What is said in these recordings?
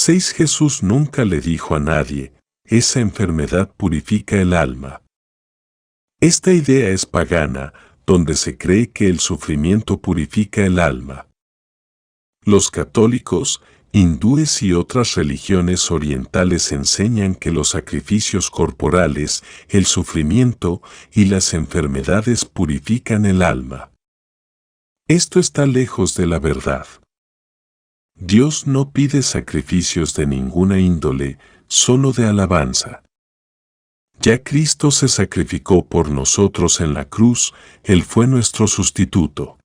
6. Jesús nunca le dijo a nadie, esa enfermedad purifica el alma. Esta idea es pagana, donde se cree que el sufrimiento purifica el alma. Los católicos, hindúes y otras religiones orientales enseñan que los sacrificios corporales, el sufrimiento y las enfermedades purifican el alma. Esto está lejos de la verdad. Dios no pide sacrificios de ninguna índole, solo de alabanza. Ya Cristo se sacrificó por nosotros en la cruz, Él fue nuestro sustituto.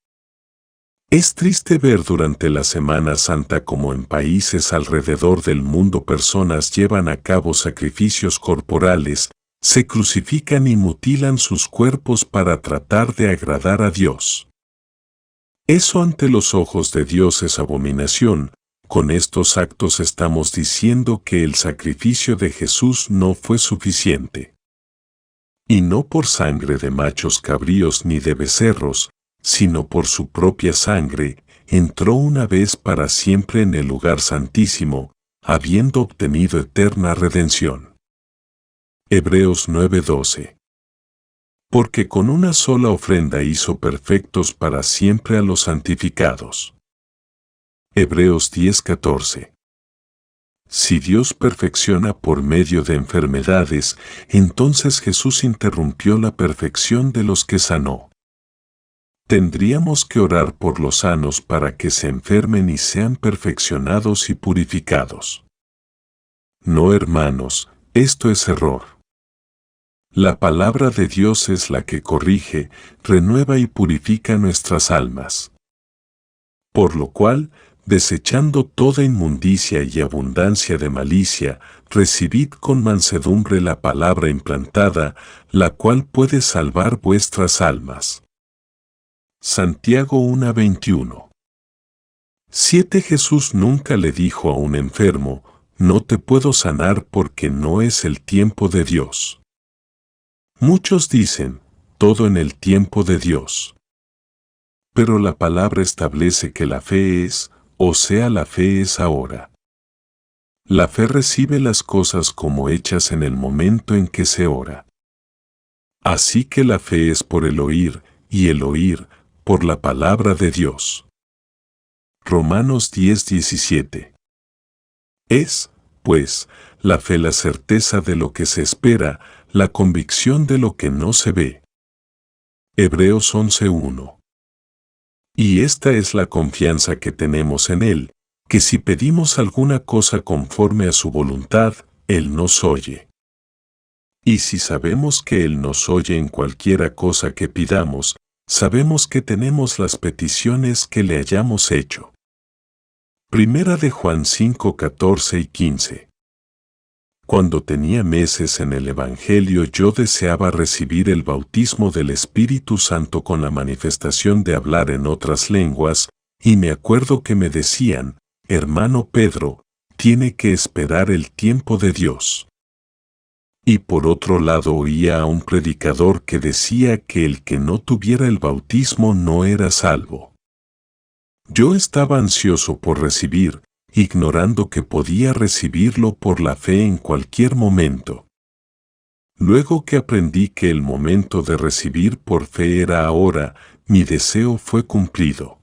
Es triste ver durante la Semana Santa como en países alrededor del mundo personas llevan a cabo sacrificios corporales, se crucifican y mutilan sus cuerpos para tratar de agradar a Dios. Eso ante los ojos de Dios es abominación. Con estos actos estamos diciendo que el sacrificio de Jesús no fue suficiente. Y no por sangre de machos cabríos ni de becerros, sino por su propia sangre, entró una vez para siempre en el lugar santísimo, habiendo obtenido eterna redención. Hebreos 9:12. Porque con una sola ofrenda hizo perfectos para siempre a los santificados. Hebreos 10:14. Si Dios perfecciona por medio de enfermedades, entonces Jesús interrumpió la perfección de los que sanó. Tendríamos que orar por los sanos para que se enfermen y sean perfeccionados y purificados. No, hermanos, esto es error. La palabra de Dios es la que corrige, renueva y purifica nuestras almas. Por lo cual, desechando toda inmundicia y abundancia de malicia, recibid con mansedumbre la palabra implantada, la cual puede salvar vuestras almas. Santiago 1:21. 7. Jesús nunca le dijo a un enfermo, no te puedo sanar porque no es el tiempo de Dios. Muchos dicen, todo en el tiempo de Dios. Pero la palabra establece que la fe es, o sea, la fe es ahora. La fe recibe las cosas como hechas en el momento en que se ora. Así que la fe es por el oír, y el oír, por la palabra de Dios. Romanos 10:17. Es, pues, la fe la certeza de lo que se espera, la convicción de lo que no se ve. Hebreos 11:1. Y esta es la confianza que tenemos en Él, que si pedimos alguna cosa conforme a su voluntad, Él nos oye. Y si sabemos que Él nos oye en cualquiera cosa que pidamos, sabemos que tenemos las peticiones que le hayamos hecho. Primera de Juan 5:14 y 15. Cuando tenía meses en el Evangelio yo deseaba recibir el bautismo del Espíritu Santo con la manifestación de hablar en otras lenguas, y me acuerdo que me decían, hermano Pedro, tiene que esperar el tiempo de Dios. Y por otro lado oía a un predicador que decía que el que no tuviera el bautismo no era salvo. Yo estaba ansioso por recibir, ignorando que podía recibirlo por la fe en cualquier momento. Luego que aprendí que el momento de recibir por fe era ahora, mi deseo fue cumplido.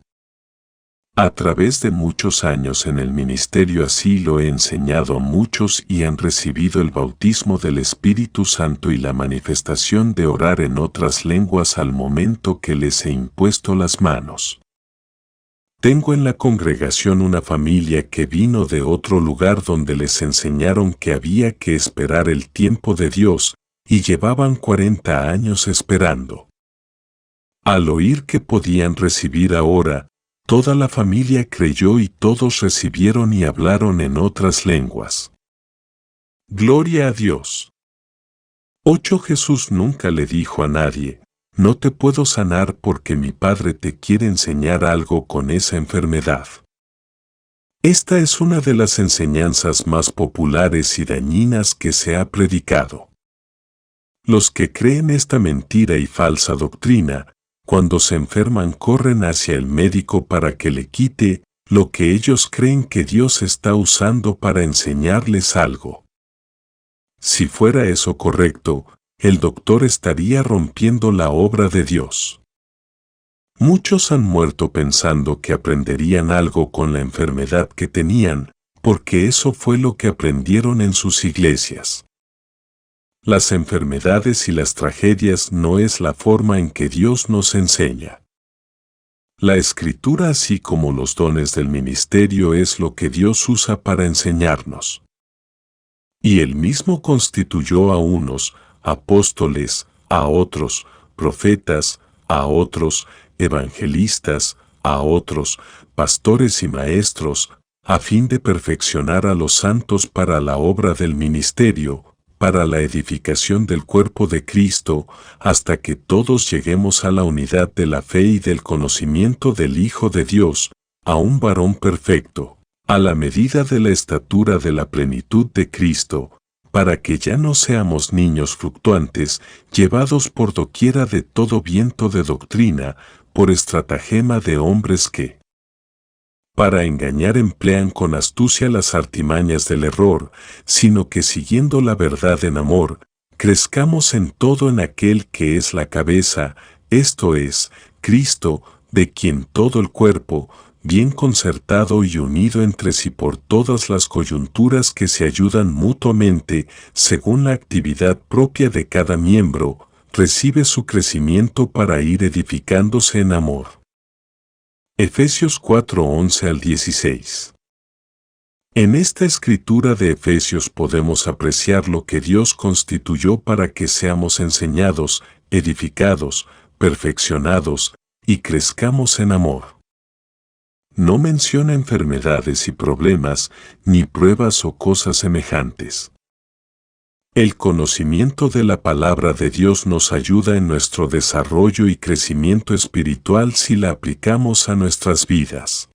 A través de muchos años en el ministerio así lo he enseñado a muchos y han recibido el bautismo del Espíritu Santo y la manifestación de orar en otras lenguas al momento que les he impuesto las manos. Tengo en la congregación una familia que vino de otro lugar donde les enseñaron que había que esperar el tiempo de Dios, y llevaban 40 años esperando. Al oír que podían recibir ahora, toda la familia creyó y todos recibieron y hablaron en otras lenguas. Gloria a Dios. 8. Jesús nunca le dijo a nadie, no te puedo sanar porque mi Padre te quiere enseñar algo con esa enfermedad. Esta es una de las enseñanzas más populares y dañinas que se ha predicado. Los que creen esta mentira y falsa doctrina, cuando se enferman corren hacia el médico para que le quite, lo que ellos creen que Dios está usando para enseñarles algo. Si fuera eso correcto, el doctor estaría rompiendo la obra de Dios. Muchos han muerto pensando que aprenderían algo con la enfermedad que tenían, porque eso fue lo que aprendieron en sus iglesias. Las enfermedades y las tragedias no es la forma en que Dios nos enseña. La Escritura, así como los dones del ministerio, es lo que Dios usa para enseñarnos. Y Él mismo constituyó a unos apóstoles, a otros profetas, a otros evangelistas, a otros pastores y maestros, a fin de perfeccionar a los santos para la obra del ministerio, para la edificación del cuerpo de Cristo, hasta que todos lleguemos a la unidad de la fe y del conocimiento del Hijo de Dios, a un varón perfecto, a la medida de la estatura de la plenitud de Cristo, para que ya no seamos niños fluctuantes, llevados por doquiera de todo viento de doctrina, por estratagema de hombres que, para engañar, emplean con astucia las artimañas del error, sino que siguiendo la verdad en amor, crezcamos en todo en aquel que es la cabeza, esto es, Cristo, de quien todo el cuerpo, bien concertado y unido entre sí por todas las coyunturas que se ayudan mutuamente, según la actividad propia de cada miembro, recibe su crecimiento para ir edificándose en amor. Efesios 4:11 al 16. En esta escritura de Efesios podemos apreciar lo que Dios constituyó para que seamos enseñados, edificados, perfeccionados y crezcamos en amor. No menciona enfermedades y problemas, ni pruebas o cosas semejantes. El conocimiento de la palabra de Dios nos ayuda en nuestro desarrollo y crecimiento espiritual si la aplicamos a nuestras vidas.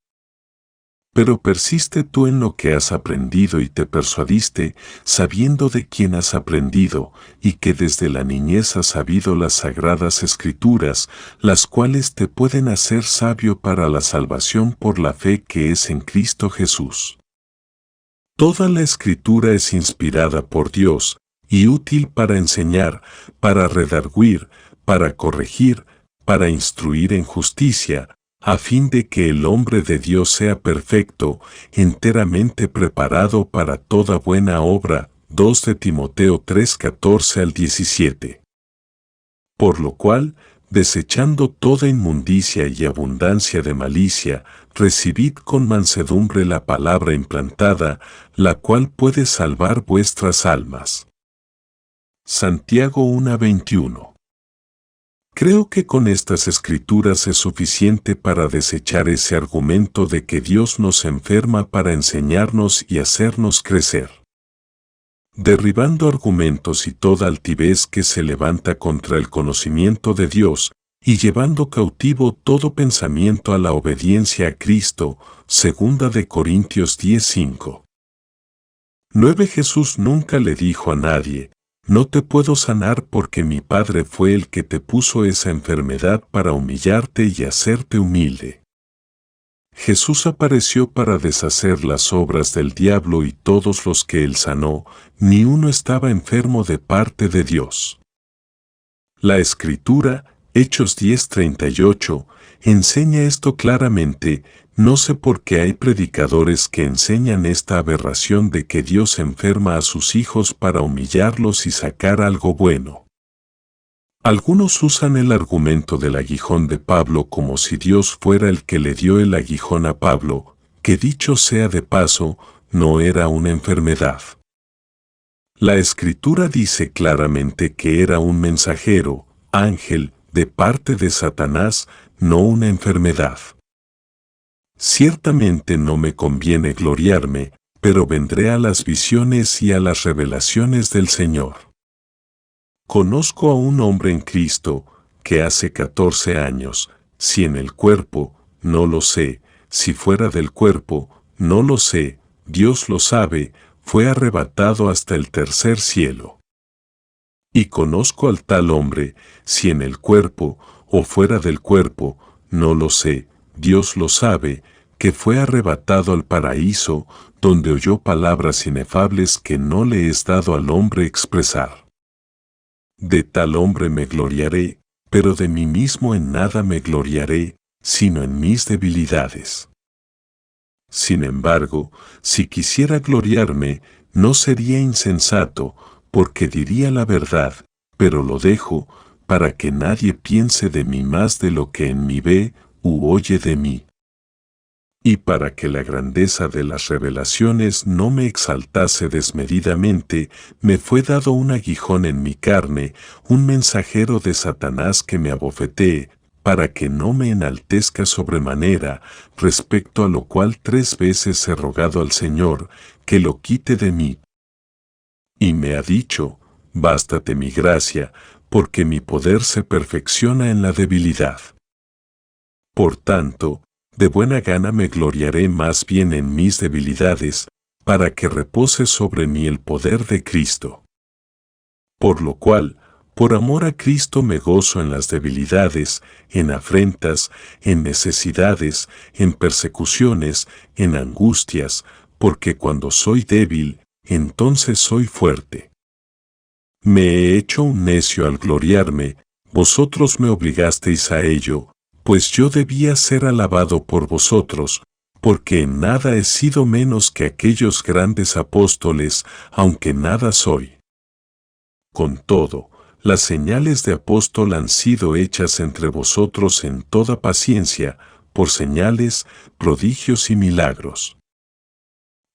Pero persiste tú en lo que has aprendido y te persuadiste, sabiendo de quién has aprendido, y que desde la niñez has sabido las sagradas Escrituras, las cuales te pueden hacer sabio para la salvación por la fe que es en Cristo Jesús. Toda la Escritura es inspirada por Dios, y útil para enseñar, para redarguir, para corregir, para instruir en justicia, a fin de que el hombre de Dios sea perfecto, enteramente preparado para toda buena obra. 2 de Timoteo 3:14 al 17. Por lo cual, desechando toda inmundicia y abundancia de malicia, recibid con mansedumbre la palabra implantada, la cual puede salvar vuestras almas. Santiago 1:21. Creo que con estas escrituras es suficiente para desechar ese argumento de que Dios nos enferma para enseñarnos y hacernos crecer. Derribando argumentos y toda altivez que se levanta contra el conocimiento de Dios, y llevando cautivo todo pensamiento a la obediencia a Cristo. 2 de Corintios 10:5. 9. Jesús nunca le dijo a nadie: no te puedo sanar porque mi Padre fue el que te puso esa enfermedad para humillarte y hacerte humilde. Jesús apareció para deshacer las obras del diablo y todos los que él sanó, ni uno estaba enfermo de parte de Dios. La Escritura, Hechos 10:38, enseña esto claramente. No sé por qué hay predicadores que enseñan esta aberración de que Dios enferma a sus hijos para humillarlos y sacar algo bueno. Algunos usan el argumento del aguijón de Pablo como si Dios fuera el que le dio el aguijón a Pablo, que dicho sea de paso, no era una enfermedad. La Escritura dice claramente que era un mensajero, ángel, de parte de Satanás, no una enfermedad. Ciertamente no me conviene gloriarme, pero vendré a las visiones y a las revelaciones del Señor. Conozco a un hombre en Cristo, que hace 14 años, si en el cuerpo, no lo sé, si fuera del cuerpo, no lo sé, Dios lo sabe, fue arrebatado hasta el tercer cielo. Y conozco al tal hombre, si en el cuerpo, o fuera del cuerpo, no lo sé, Dios lo sabe, que fue arrebatado al paraíso, donde oyó palabras inefables que no le es dado al hombre expresar. De tal hombre me gloriaré, pero de mí mismo en nada me gloriaré, sino en mis debilidades. Sin embargo, si quisiera gloriarme, no sería insensato, porque diría la verdad, pero lo dejo, para que nadie piense de mí más de lo que en mí ve u oye de mí. Y para que la grandeza de las revelaciones no me exaltase desmedidamente, me fue dado un aguijón en mi carne, un mensajero de Satanás que me abofetee, para que no me enaltezca sobremanera, respecto a lo cual 3 veces he rogado al Señor, que lo quite de mí. Y me ha dicho, bástate mi gracia, porque mi poder se perfecciona en la debilidad. Por tanto, de buena gana me gloriaré más bien en mis debilidades, para que repose sobre mí el poder de Cristo. Por lo cual, por amor a Cristo me gozo en las debilidades, en afrentas, en necesidades, en persecuciones, en angustias, porque cuando soy débil, entonces soy fuerte. Me he hecho un necio al gloriarme, vosotros me obligasteis a ello, pues yo debía ser alabado por vosotros, porque en nada he sido menos que aquellos grandes apóstoles, aunque nada soy. Con todo, las señales de apóstol han sido hechas entre vosotros en toda paciencia, por señales, prodigios y milagros.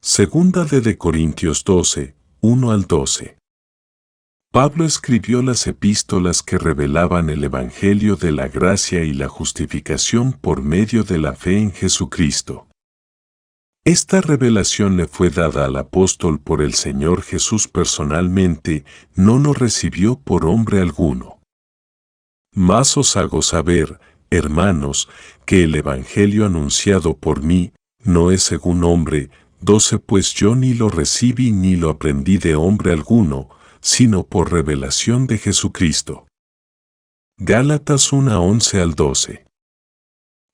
Segunda de Corintios 12, 1 al 12. Pablo escribió las epístolas que revelaban el Evangelio de la gracia y la justificación por medio de la fe en Jesucristo. Esta revelación le fue dada al apóstol por el Señor Jesús personalmente, no lo recibió por hombre alguno. Mas os hago saber, hermanos, que el Evangelio anunciado por mí no es según hombre, 12 pues yo ni lo recibí ni lo aprendí de hombre alguno, sino por revelación de Jesucristo. Gálatas 1, 11 al 12.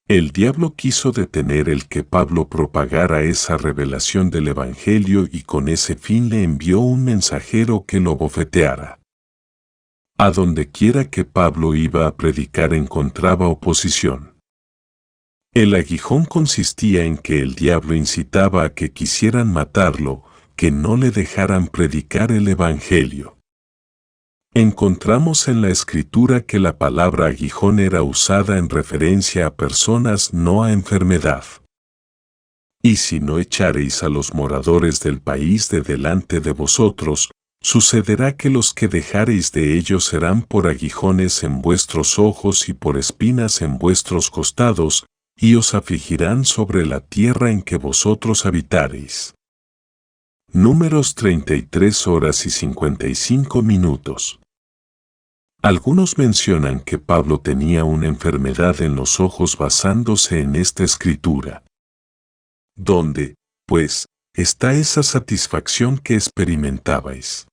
El diablo quiso detener el que Pablo propagara esa revelación del Evangelio y con ese fin le envió un mensajero que lo bofeteara. A donde quiera que Pablo iba a predicar encontraba oposición. El aguijón consistía en que el diablo incitaba a que quisieran matarlo, que no le dejaran predicar el Evangelio. Encontramos en la Escritura que la palabra aguijón era usada en referencia a personas, no a enfermedad. Y si no echareis a los moradores del país de delante de vosotros, sucederá que los que dejareis de ellos serán por aguijones en vuestros ojos y por espinas en vuestros costados, y os afligirán sobre la tierra en que vosotros habitareis. Números 33 horas y 55 minutos. Algunos mencionan que Pablo tenía una enfermedad en los ojos basándose en esta escritura. ¿Dónde, pues, está esa satisfacción que experimentabais?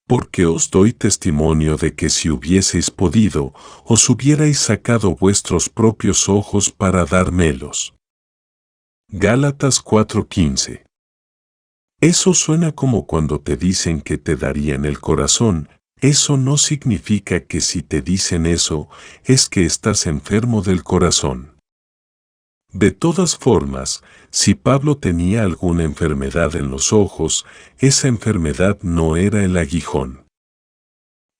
Porque os doy testimonio de que si hubieseis podido, os hubierais sacado vuestros propios ojos para dármelos. Gálatas 4:15. Eso suena como cuando te dicen que te darían el corazón. Eso no significa que si te dicen eso, es que estás enfermo del corazón. De todas formas, si Pablo tenía alguna enfermedad en los ojos, esa enfermedad no era el aguijón.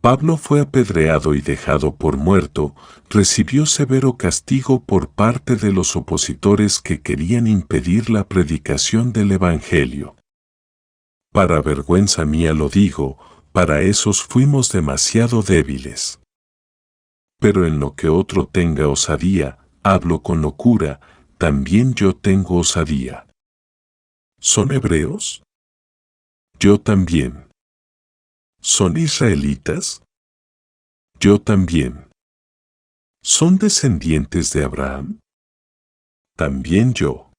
Pablo fue apedreado y dejado por muerto, recibió severo castigo por parte de los opositores que querían impedir la predicación del Evangelio. Para vergüenza mía lo digo, para esos fuimos demasiado débiles. Pero en lo que otro tenga osadía, hablo con locura, también yo tengo osadía. ¿Son hebreos? Yo también. ¿Son israelitas? Yo también. ¿Son descendientes de Abraham? También yo.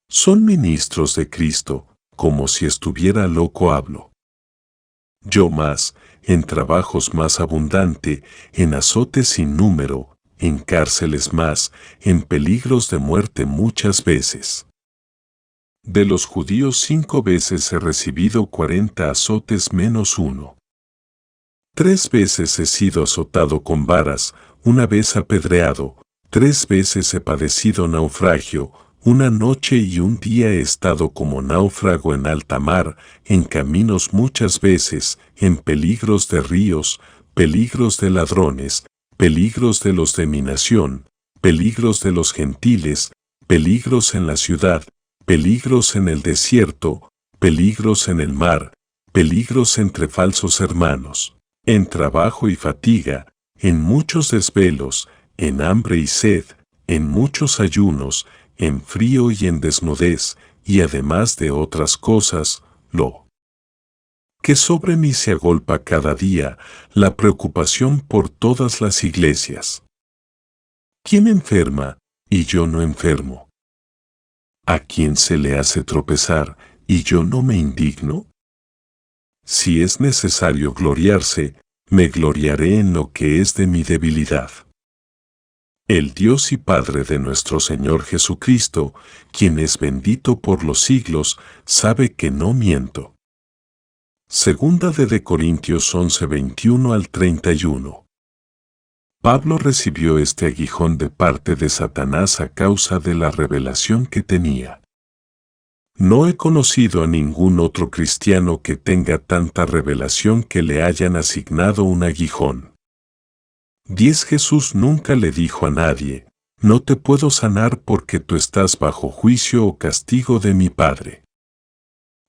¿Son ministros de Cristo? Como si estuviera loco hablo. Yo más, en trabajos más abundante, en azotes sin número, en cárceles más, en peligros de muerte muchas veces. De los judíos 5 veces he recibido 40 azotes menos uno. 3 veces he sido azotado con varas, 1 vez apedreado, 3 veces he padecido naufragio, 1 noche y 1 día he estado como náufrago en alta mar, en caminos muchas veces, en peligros de ríos, peligros de ladrones, peligros de los de mi nación, peligros de los gentiles, peligros en la ciudad, peligros en el desierto, peligros en el mar, peligros entre falsos hermanos, en trabajo y fatiga, en muchos desvelos, en hambre y sed, en muchos ayunos, en frío y en desnudez, y además de otras cosas, lo que sobre mí se agolpa cada día, la preocupación por todas las iglesias. ¿Quién enferma, y yo no enfermo? ¿A quién se le hace tropezar, y yo no me indigno? Si es necesario gloriarse, me gloriaré en lo que es de mi debilidad. El Dios y Padre de nuestro Señor Jesucristo, quien es bendito por los siglos, sabe que no miento. Segunda de Corintios 11, 21 al 31. Pablo recibió este aguijón de parte de Satanás a causa de la revelación que tenía. No he conocido a ningún otro cristiano que tenga tanta revelación que le hayan asignado un aguijón. 10. Jesús nunca le dijo a nadie, no te puedo sanar porque tú estás bajo juicio o castigo de mi Padre.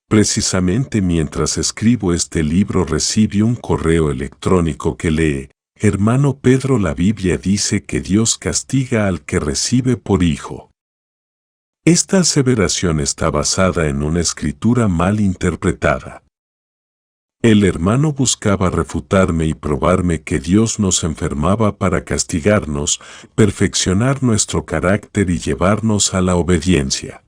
Precisamente mientras escribo este libro recibí un correo electrónico que lee, hermano Pedro, la Biblia dice que Dios castiga al que recibe por hijo. Esta aseveración está basada en una escritura mal interpretada. El hermano buscaba refutarme y probarme que Dios nos enfermaba para castigarnos, perfeccionar nuestro carácter y llevarnos a la obediencia.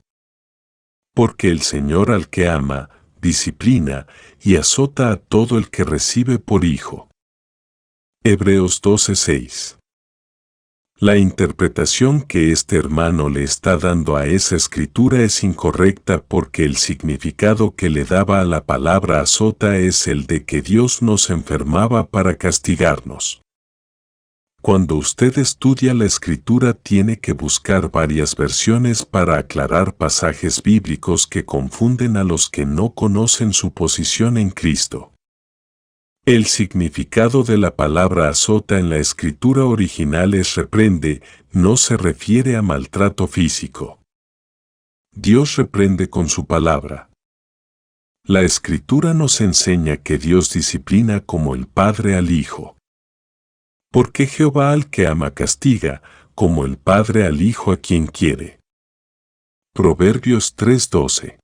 Porque el Señor al que ama, disciplina y azota a todo el que recibe por hijo. Hebreos 12:6. La interpretación que este hermano le está dando a esa escritura es incorrecta porque el significado que le daba a la palabra azota es el de que Dios nos enfermaba para castigarnos. Cuando usted estudia la escritura tiene que buscar varias versiones para aclarar pasajes bíblicos que confunden a los que no conocen su posición en Cristo. El significado de la palabra azota en la escritura original es reprende, no se refiere a maltrato físico. Dios reprende con su palabra. La escritura nos enseña que Dios disciplina como el Padre al Hijo. Porque Jehová al que ama castiga, como el Padre al Hijo a quien quiere. Proverbios 3:12.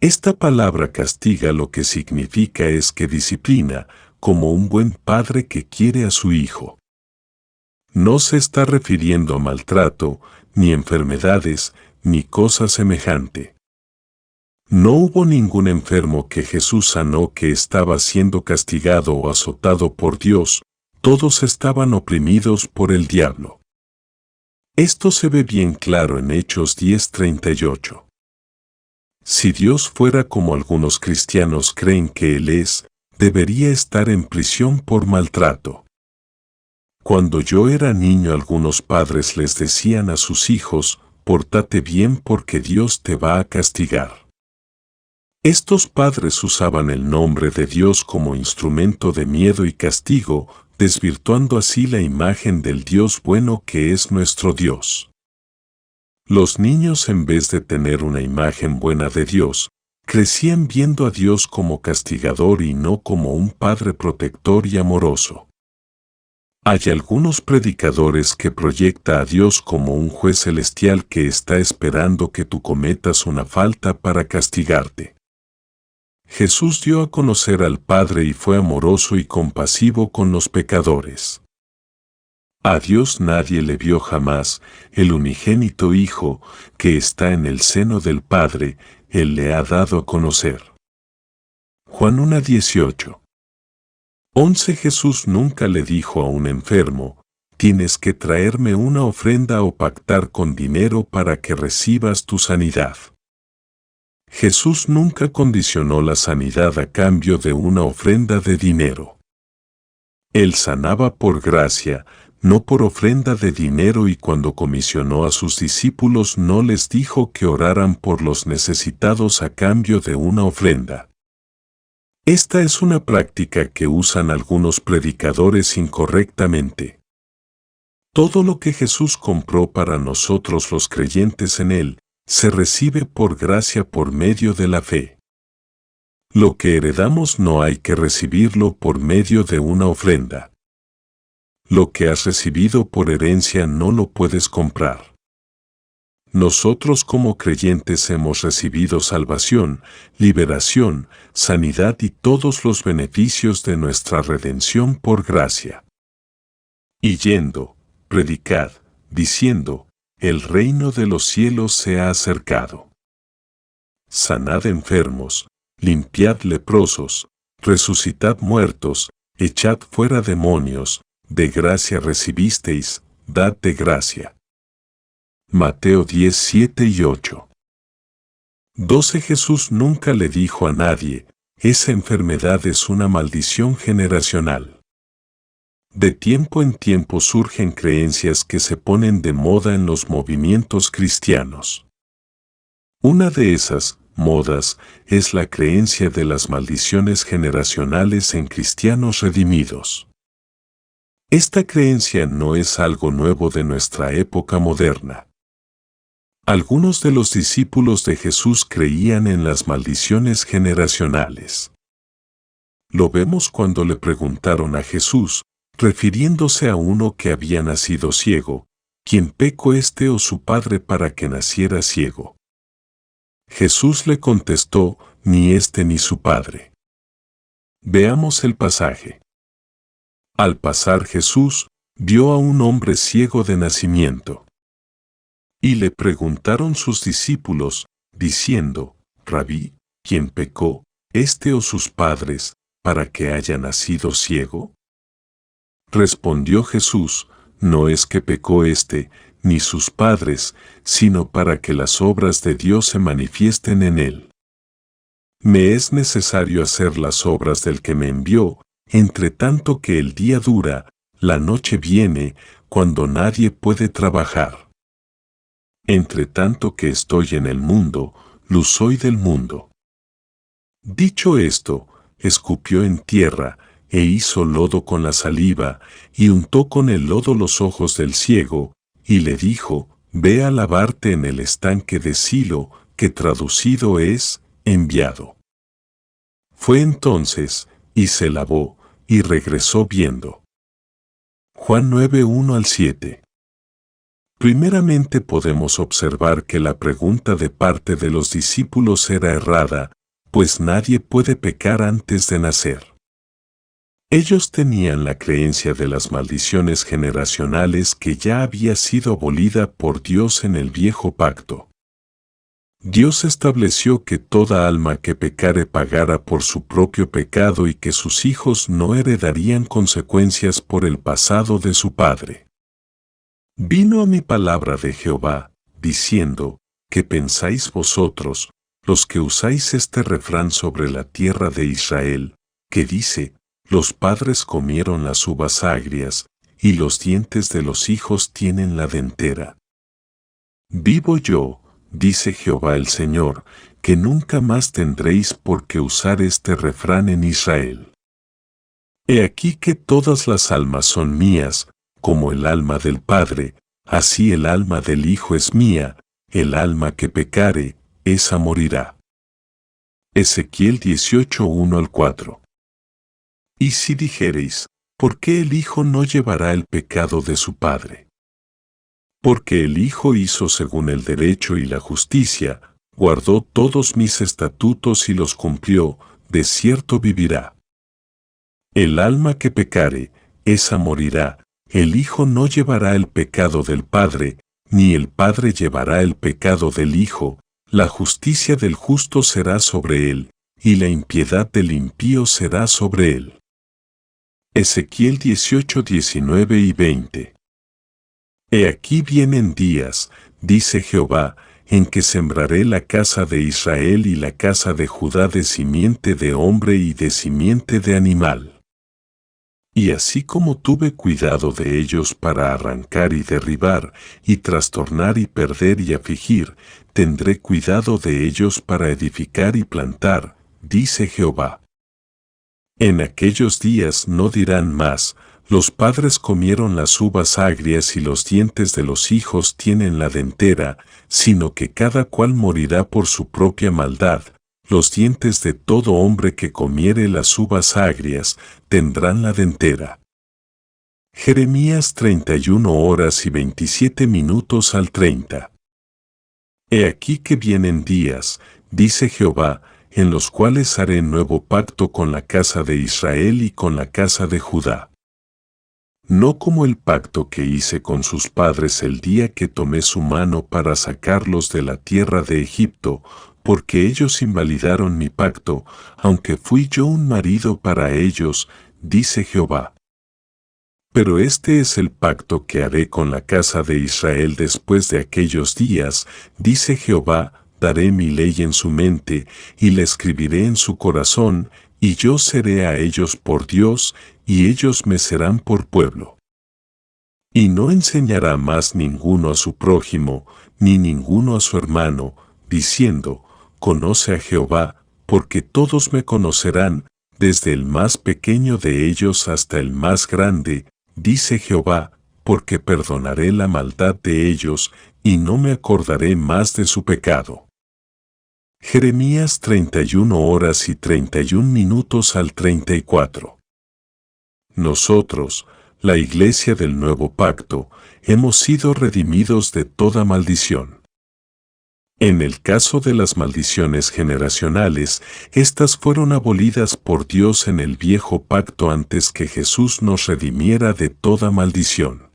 Esta palabra castiga lo que significa es que disciplina, como un buen padre que quiere a su hijo. No se está refiriendo a maltrato, ni enfermedades, ni cosa semejante. No hubo ningún enfermo que Jesús sanó que estaba siendo castigado o azotado por Dios, todos estaban oprimidos por el diablo. Esto se ve bien claro en Hechos 10:38. Si Dios fuera como algunos cristianos creen que Él es, debería estar en prisión por maltrato. Cuando yo era niño algunos padres les decían a sus hijos, pórtate bien porque Dios te va a castigar. Estos padres usaban el nombre de Dios como instrumento de miedo y castigo, desvirtuando así la imagen del Dios bueno que es nuestro Dios. Los niños en vez de tener una imagen buena de Dios, crecían viendo a Dios como castigador y no como un Padre protector y amoroso. Hay algunos predicadores que proyectan a Dios como un juez celestial que está esperando que tú cometas una falta para castigarte. Jesús dio a conocer al Padre y fue amoroso y compasivo con los pecadores. A Dios nadie le vio jamás, el unigénito Hijo, que está en el seno del Padre, Él le ha dado a conocer. Juan 1:18. 11. Jesús nunca le dijo a un enfermo, tienes que traerme una ofrenda o pactar con dinero para que recibas tu sanidad. Jesús nunca condicionó la sanidad a cambio de una ofrenda de dinero. Él sanaba por gracia, no por ofrenda de dinero, y cuando comisionó a sus discípulos no les dijo que oraran por los necesitados a cambio de una ofrenda. Esta es una práctica que usan algunos predicadores incorrectamente. Todo lo que Jesús compró para nosotros los creyentes en Él, se recibe por gracia por medio de la fe. Lo que heredamos no hay que recibirlo por medio de una ofrenda. Lo que has recibido por herencia no lo puedes comprar. Nosotros como creyentes hemos recibido salvación, liberación, sanidad y todos los beneficios de nuestra redención por gracia. Y yendo, predicad, diciendo, el reino de los cielos se ha acercado. Sanad enfermos, limpiad leprosos, resucitad muertos, echad fuera demonios, de gracia recibisteis, dad de gracia. Mateo 10, 7 y 8. 12. Jesús nunca le dijo a nadie, esa enfermedad es una maldición generacional. De tiempo en tiempo surgen creencias que se ponen de moda en los movimientos cristianos. Una de esas modas es la creencia de las maldiciones generacionales en cristianos redimidos. Esta creencia no es algo nuevo de nuestra época moderna. Algunos de los discípulos de Jesús creían en las maldiciones generacionales. Lo vemos cuando le preguntaron a Jesús, refiriéndose a uno que había nacido ciego, ¿quién pecó este o su padre para que naciera ciego? Jesús le contestó, ni este ni su padre. Veamos el pasaje. Al pasar Jesús, vio a un hombre ciego de nacimiento. Y le preguntaron sus discípulos, diciendo, Rabí, ¿quién pecó, este o sus padres, para que haya nacido ciego? Respondió Jesús, no es que pecó este, ni sus padres, sino para que las obras de Dios se manifiesten en él. Me es necesario hacer las obras del que me envió, entre tanto que el día dura, la noche viene, cuando nadie puede trabajar. Entre tanto que estoy en el mundo, luz soy del mundo. Dicho esto, escupió en tierra, e hizo lodo con la saliva, y untó con el lodo los ojos del ciego, y le dijo, ve a lavarte en el estanque de Silo, que traducido es, enviado. Fue entonces, y se lavó, y regresó viendo. Juan 9, 1 al 7. Primeramente podemos observar que la pregunta de parte de los discípulos era errada, pues nadie puede pecar antes de nacer. Ellos tenían la creencia de las maldiciones generacionales que ya había sido abolida por Dios en el viejo pacto. Dios estableció que toda alma que pecare pagara por su propio pecado y que sus hijos no heredarían consecuencias por el pasado de su padre. Vino a mi palabra de Jehová, diciendo, ¿qué pensáis vosotros, los que usáis este refrán sobre la tierra de Israel, que dice, los padres comieron las uvas agrias, y los dientes de los hijos tienen la dentera? Vivo yo, dice Jehová el Señor, que nunca más tendréis por qué usar este refrán en Israel. He aquí que todas las almas son mías, como el alma del Padre, así el alma del Hijo es mía, el alma que pecare, esa morirá. Ezequiel 18, 1 al 4. Y si dijereis, ¿por qué el Hijo no llevará el pecado de su Padre? Porque el Hijo hizo según el derecho y la justicia, guardó todos mis estatutos y los cumplió, de cierto vivirá. El alma que pecare, esa morirá, el Hijo no llevará el pecado del Padre, ni el Padre llevará el pecado del Hijo, la justicia del justo será sobre él, y la impiedad del impío será sobre él. Ezequiel 18, 19 y 20. He aquí vienen días, dice Jehová, en que sembraré la casa de Israel y la casa de Judá de simiente de hombre y de simiente de animal. Y así como tuve cuidado de ellos para arrancar y derribar, y trastornar y perder y afligir, tendré cuidado de ellos para edificar y plantar, dice Jehová. En aquellos días no dirán más, los padres comieron las uvas agrias y los dientes de los hijos tienen la dentera, sino que cada cual morirá por su propia maldad. Los dientes de todo hombre que comiere las uvas agrias tendrán la dentera. Jeremías 31 horas y 27 minutos al 30. He aquí que vienen días, dice Jehová, en los cuales haré nuevo pacto con la casa de Israel y con la casa de Judá. No como el pacto que hice con sus padres el día que tomé su mano para sacarlos de la tierra de Egipto, porque ellos invalidaron mi pacto, aunque fui yo un marido para ellos, dice Jehová. Pero este es el pacto que haré con la casa de Israel después de aquellos días, dice Jehová, daré mi ley en su mente, y la escribiré en su corazón, y yo seré a ellos por Dios, y ellos me serán por pueblo. Y no enseñará más ninguno a su prójimo, ni ninguno a su hermano, diciendo, conoce a Jehová, porque todos me conocerán, desde el más pequeño de ellos hasta el más grande, dice Jehová, porque perdonaré la maldad de ellos, y no me acordaré más de su pecado. Jeremías 31 horas y 31 minutos al 34. Nosotros, la Iglesia del Nuevo Pacto, hemos sido redimidos de toda maldición. En el caso de las maldiciones generacionales, estas fueron abolidas por Dios en el Viejo Pacto antes que Jesús nos redimiera de toda maldición.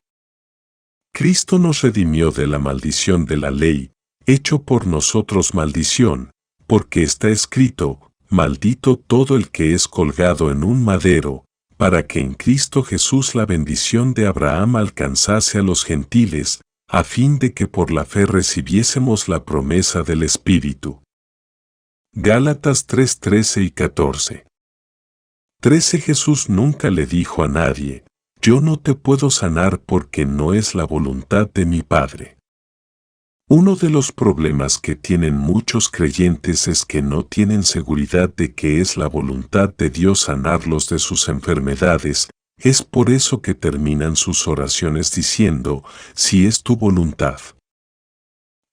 Cristo nos redimió de la maldición de la ley, hecho por nosotros maldición, porque está escrito, maldito todo el que es colgado en un madero, para que en Cristo Jesús la bendición de Abraham alcanzase a los gentiles, a fin de que por la fe recibiésemos la promesa del Espíritu. Gálatas 3:13 y 14. 13 Jesús nunca le dijo a nadie, yo no te puedo sanar porque no es la voluntad de mi Padre. Uno de los problemas que tienen muchos creyentes es que no tienen seguridad de que es la voluntad de Dios sanarlos de sus enfermedades. Es por eso que terminan sus oraciones diciendo, si es tu voluntad.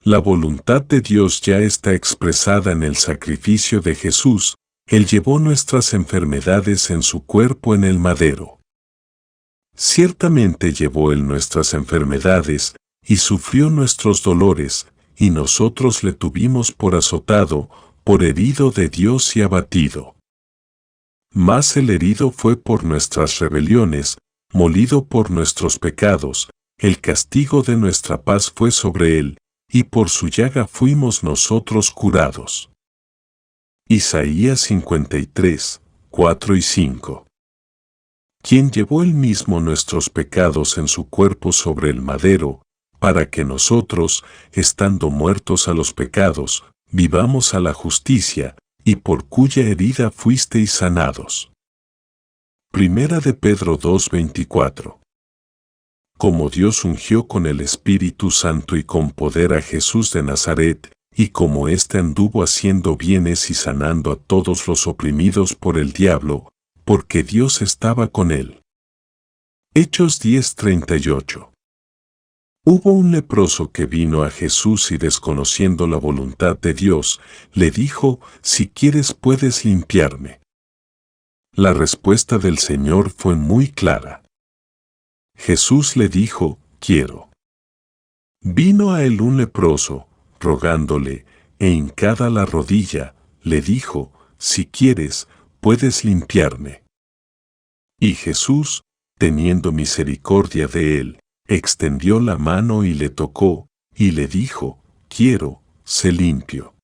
La voluntad de Dios ya está expresada en el sacrificio de Jesús. Él llevó nuestras enfermedades en su cuerpo en el madero. Ciertamente llevó Él nuestras enfermedades, y sufrió nuestros dolores, y nosotros le tuvimos por azotado, por herido de Dios y abatido. Mas el herido fue por nuestras rebeliones, molido por nuestros pecados, el castigo de nuestra paz fue sobre él, y por su llaga fuimos nosotros curados. Isaías 53, 4 y 5. Quien llevó él mismo nuestros pecados en su cuerpo sobre el madero, para que nosotros, estando muertos a los pecados, vivamos a la justicia, y por cuya herida fuisteis sanados. Primera de Pedro 2:24. Como Dios ungió con el Espíritu Santo y con poder a Jesús de Nazaret, y como éste anduvo haciendo bienes y sanando a todos los oprimidos por el diablo, porque Dios estaba con él. Hechos 10:38. Hubo un leproso que vino a Jesús y desconociendo la voluntad de Dios, le dijo, si quieres puedes limpiarme. La respuesta del Señor fue muy clara. Jesús le dijo, quiero. Vino a él un leproso, rogándole, e hincada la rodilla, le dijo, si quieres, puedes limpiarme. Y Jesús, teniendo misericordia de él, extendió la mano y le tocó, y le dijo, quiero, sé limpio.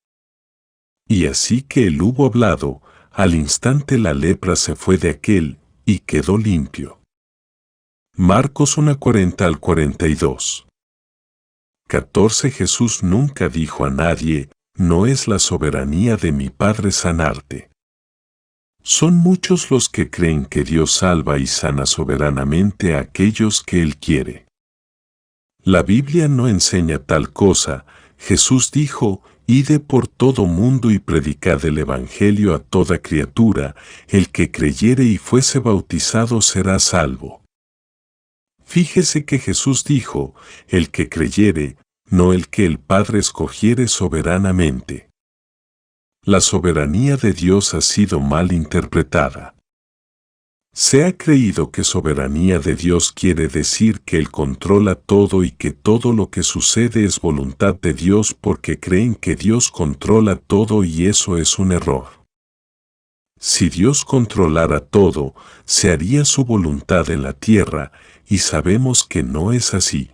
Y así que él hubo hablado, al instante la lepra se fue de aquél, y quedó limpio. Marcos 1:40 al 42. 14 Jesús nunca dijo a nadie, no es la soberanía de mi Padre sanarte. Son muchos los que creen que Dios salva y sana soberanamente a aquellos que Él quiere. La Biblia no enseña tal cosa. Jesús dijo, id por todo mundo y predicad el Evangelio a toda criatura, el que creyere y fuese bautizado será salvo. Fíjese que Jesús dijo, el que creyere, no el que el Padre escogiere soberanamente. La soberanía de Dios ha sido mal interpretada. Se ha creído que soberanía de Dios quiere decir que Él controla todo y que todo lo que sucede es voluntad de Dios porque creen que Dios controla todo y eso es un error. Si Dios controlara todo, se haría su voluntad en la tierra, y sabemos que no es así.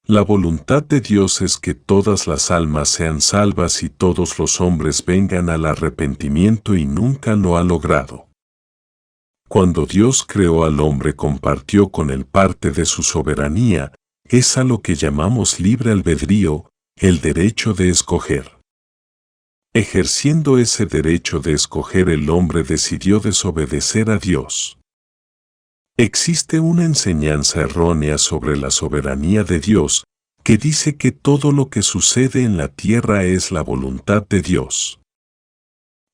La voluntad de Dios es que todas las almas sean salvas y todos los hombres vengan al arrepentimiento y nunca lo ha logrado. Cuando Dios creó al hombre compartió con él parte de su soberanía, es a lo que llamamos libre albedrío, el derecho de escoger. Ejerciendo ese derecho de escoger el hombre decidió desobedecer a Dios. Existe una enseñanza errónea sobre la soberanía de Dios, que dice que todo lo que sucede en la tierra es la voluntad de Dios.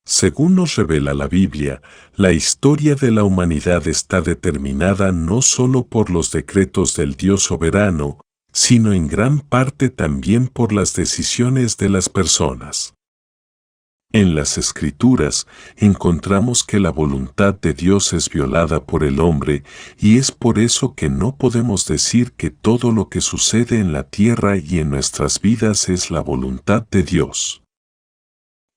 Según nos revela la Biblia, la historia de la humanidad está determinada no solo por los decretos del Dios soberano, sino en gran parte también por las decisiones de las personas. En las Escrituras encontramos que la voluntad de Dios es violada por el hombre y es por eso que no podemos decir que todo lo que sucede en la tierra y en nuestras vidas es la voluntad de Dios.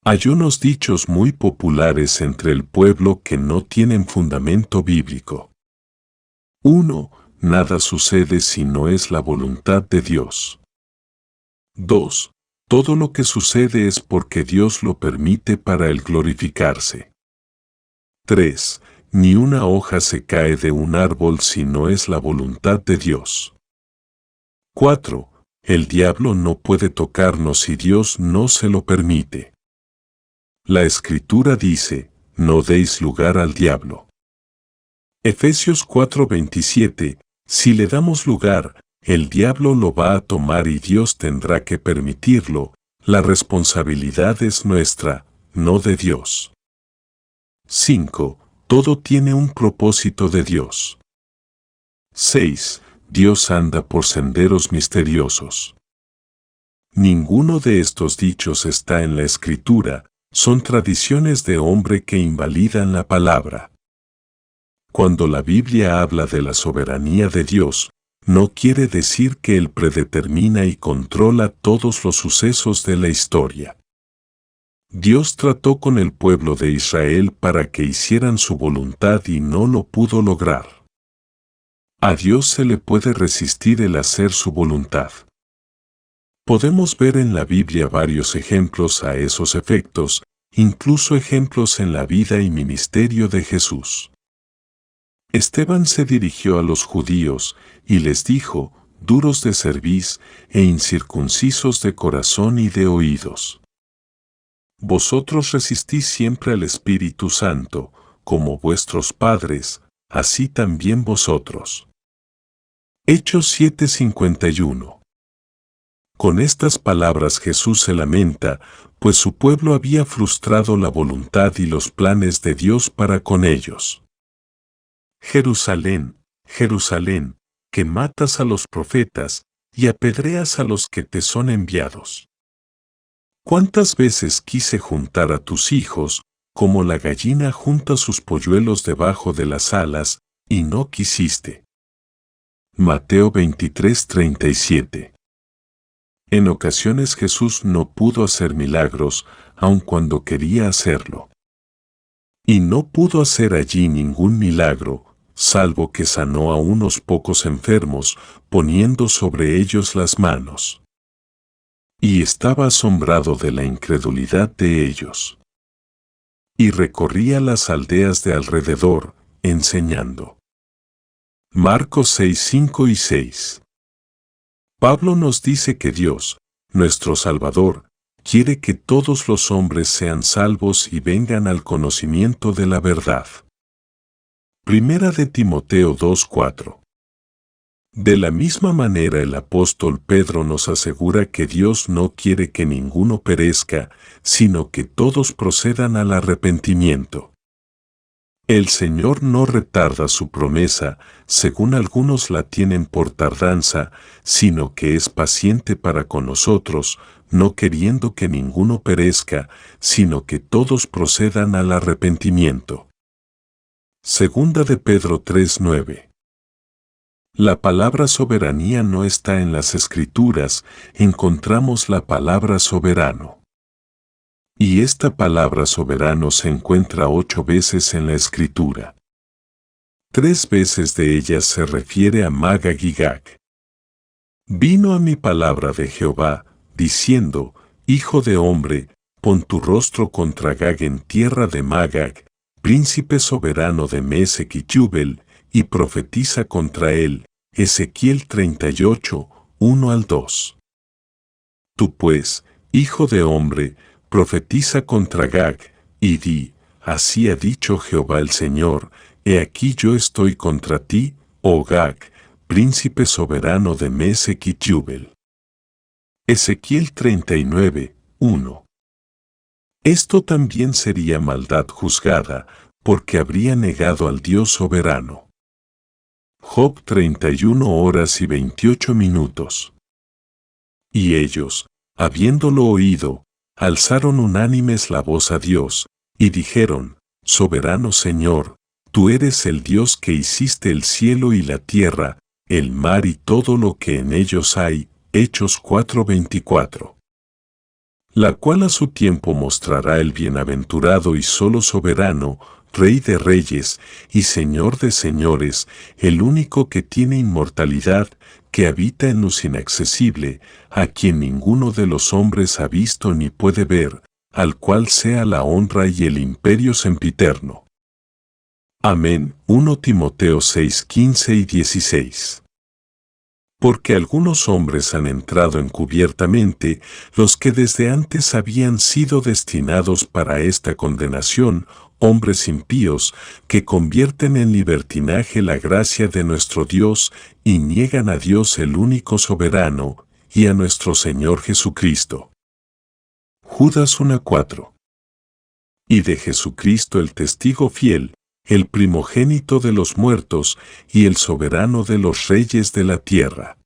Hay unos dichos muy populares entre el pueblo que no tienen fundamento bíblico. 1. Nada sucede si no es la voluntad de Dios. 2. Todo lo que sucede es porque Dios lo permite para Él glorificarse. 3. Ni una hoja se cae de un árbol si no es la voluntad de Dios. 4. El diablo no puede tocarnos si Dios no se lo permite. La Escritura dice, no deis lugar al diablo. Efesios 4:27, si le damos lugar, el diablo lo va a tomar y Dios tendrá que permitirlo, la responsabilidad es nuestra, no de Dios. 5. Todo tiene un propósito de Dios. 6. Dios anda por senderos misteriosos. Ninguno de estos dichos está en la Escritura, son tradiciones de hombre que invalidan la palabra. Cuando la Biblia habla de la soberanía de Dios, no quiere decir que Él predetermina y controla todos los sucesos de la historia. Dios trató con el pueblo de Israel para que hicieran su voluntad y no lo pudo lograr. A Dios se le puede resistir el hacer su voluntad. Podemos ver en la Biblia varios ejemplos a esos efectos, incluso ejemplos en la vida y ministerio de Jesús. Esteban se dirigió a los judíos y les dijo, duros de cerviz e incircuncisos de corazón y de oídos. Vosotros resistís siempre al Espíritu Santo, como vuestros padres, así también vosotros. Hechos 7:51. Con estas palabras Jesús se lamenta, pues su pueblo había frustrado la voluntad y los planes de Dios para con ellos. Jerusalén, Jerusalén, que matas a los profetas y apedreas a los que te son enviados. ¿Cuántas veces quise juntar a tus hijos, como la gallina junta sus polluelos debajo de las alas, y no quisiste? Mateo 23:37. En ocasiones Jesús no pudo hacer milagros, aun cuando quería hacerlo. Y no pudo hacer allí ningún milagro, salvo que sanó a unos pocos enfermos, poniendo sobre ellos las manos. Y estaba asombrado de la incredulidad de ellos. Y recorría las aldeas de alrededor, enseñando. Marcos 6:5 y 6. Pablo nos dice que Dios, nuestro Salvador, quiere que todos los hombres sean salvos y vengan al conocimiento de la verdad. Primera de Timoteo 2:4. De la misma manera el apóstol Pedro nos asegura que Dios no quiere que ninguno perezca, sino que todos procedan al arrepentimiento. El Señor no retarda su promesa, según algunos la tienen por tardanza, sino que es paciente para con nosotros, no queriendo que ninguno perezca, sino que todos procedan al arrepentimiento. Segunda de Pedro 3:9. La palabra soberanía no está en las Escrituras, encontramos la palabra soberano. Y esta palabra soberano se encuentra 8 veces en la Escritura. 3 veces de ellas se refiere a Magag y Gag. Vino a mi palabra de Jehová, diciendo, Hijo de hombre, pon tu rostro contra Gag en tierra de Magag, príncipe soberano de Mesec y Tubal, y profetiza contra él. Ezequiel 38, 1-2. Tú pues, hijo de hombre, profetiza contra Gag, y di, así ha dicho Jehová el Señor, he aquí yo estoy contra ti, oh Gag, príncipe soberano de Mesec y Tubal. Ezequiel 39, 1. Esto también sería maldad juzgada, porque habría negado al Dios soberano. Job 31 horas y 28 minutos. Y ellos, habiéndolo oído, alzaron unánimes la voz a Dios, y dijeron, Soberano Señor, tú eres el Dios que hiciste el cielo y la tierra, el mar y todo lo que en ellos hay. Hechos 4:24. La cual a su tiempo mostrará el bienaventurado y solo soberano, Rey de reyes y Señor de señores, el único que tiene inmortalidad, que habita en luz inaccesible, a quien ninguno de los hombres ha visto ni puede ver, al cual sea la honra y el imperio sempiterno. Amén. 1 Timoteo 6, 15 y 16. Porque algunos hombres han entrado encubiertamente, los que desde antes habían sido destinados para esta condenación, hombres impíos, que convierten en libertinaje la gracia de nuestro Dios, y niegan a Dios el único soberano, y a nuestro Señor Jesucristo. Judas 1:4. Y de Jesucristo el testigo fiel, el primogénito de los muertos, y el soberano de los reyes de la tierra.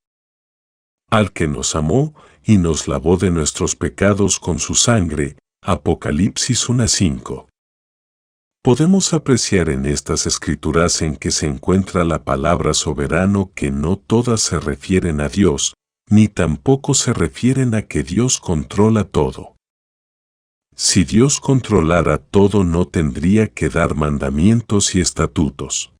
Al que nos amó, y nos lavó de nuestros pecados con su sangre. Apocalipsis 1:5. Podemos apreciar en estas escrituras en que se encuentra la palabra soberano que no todas se refieren a Dios, ni tampoco se refieren a que Dios controla todo. Si Dios controlara todo no tendría que dar mandamientos y estatutos.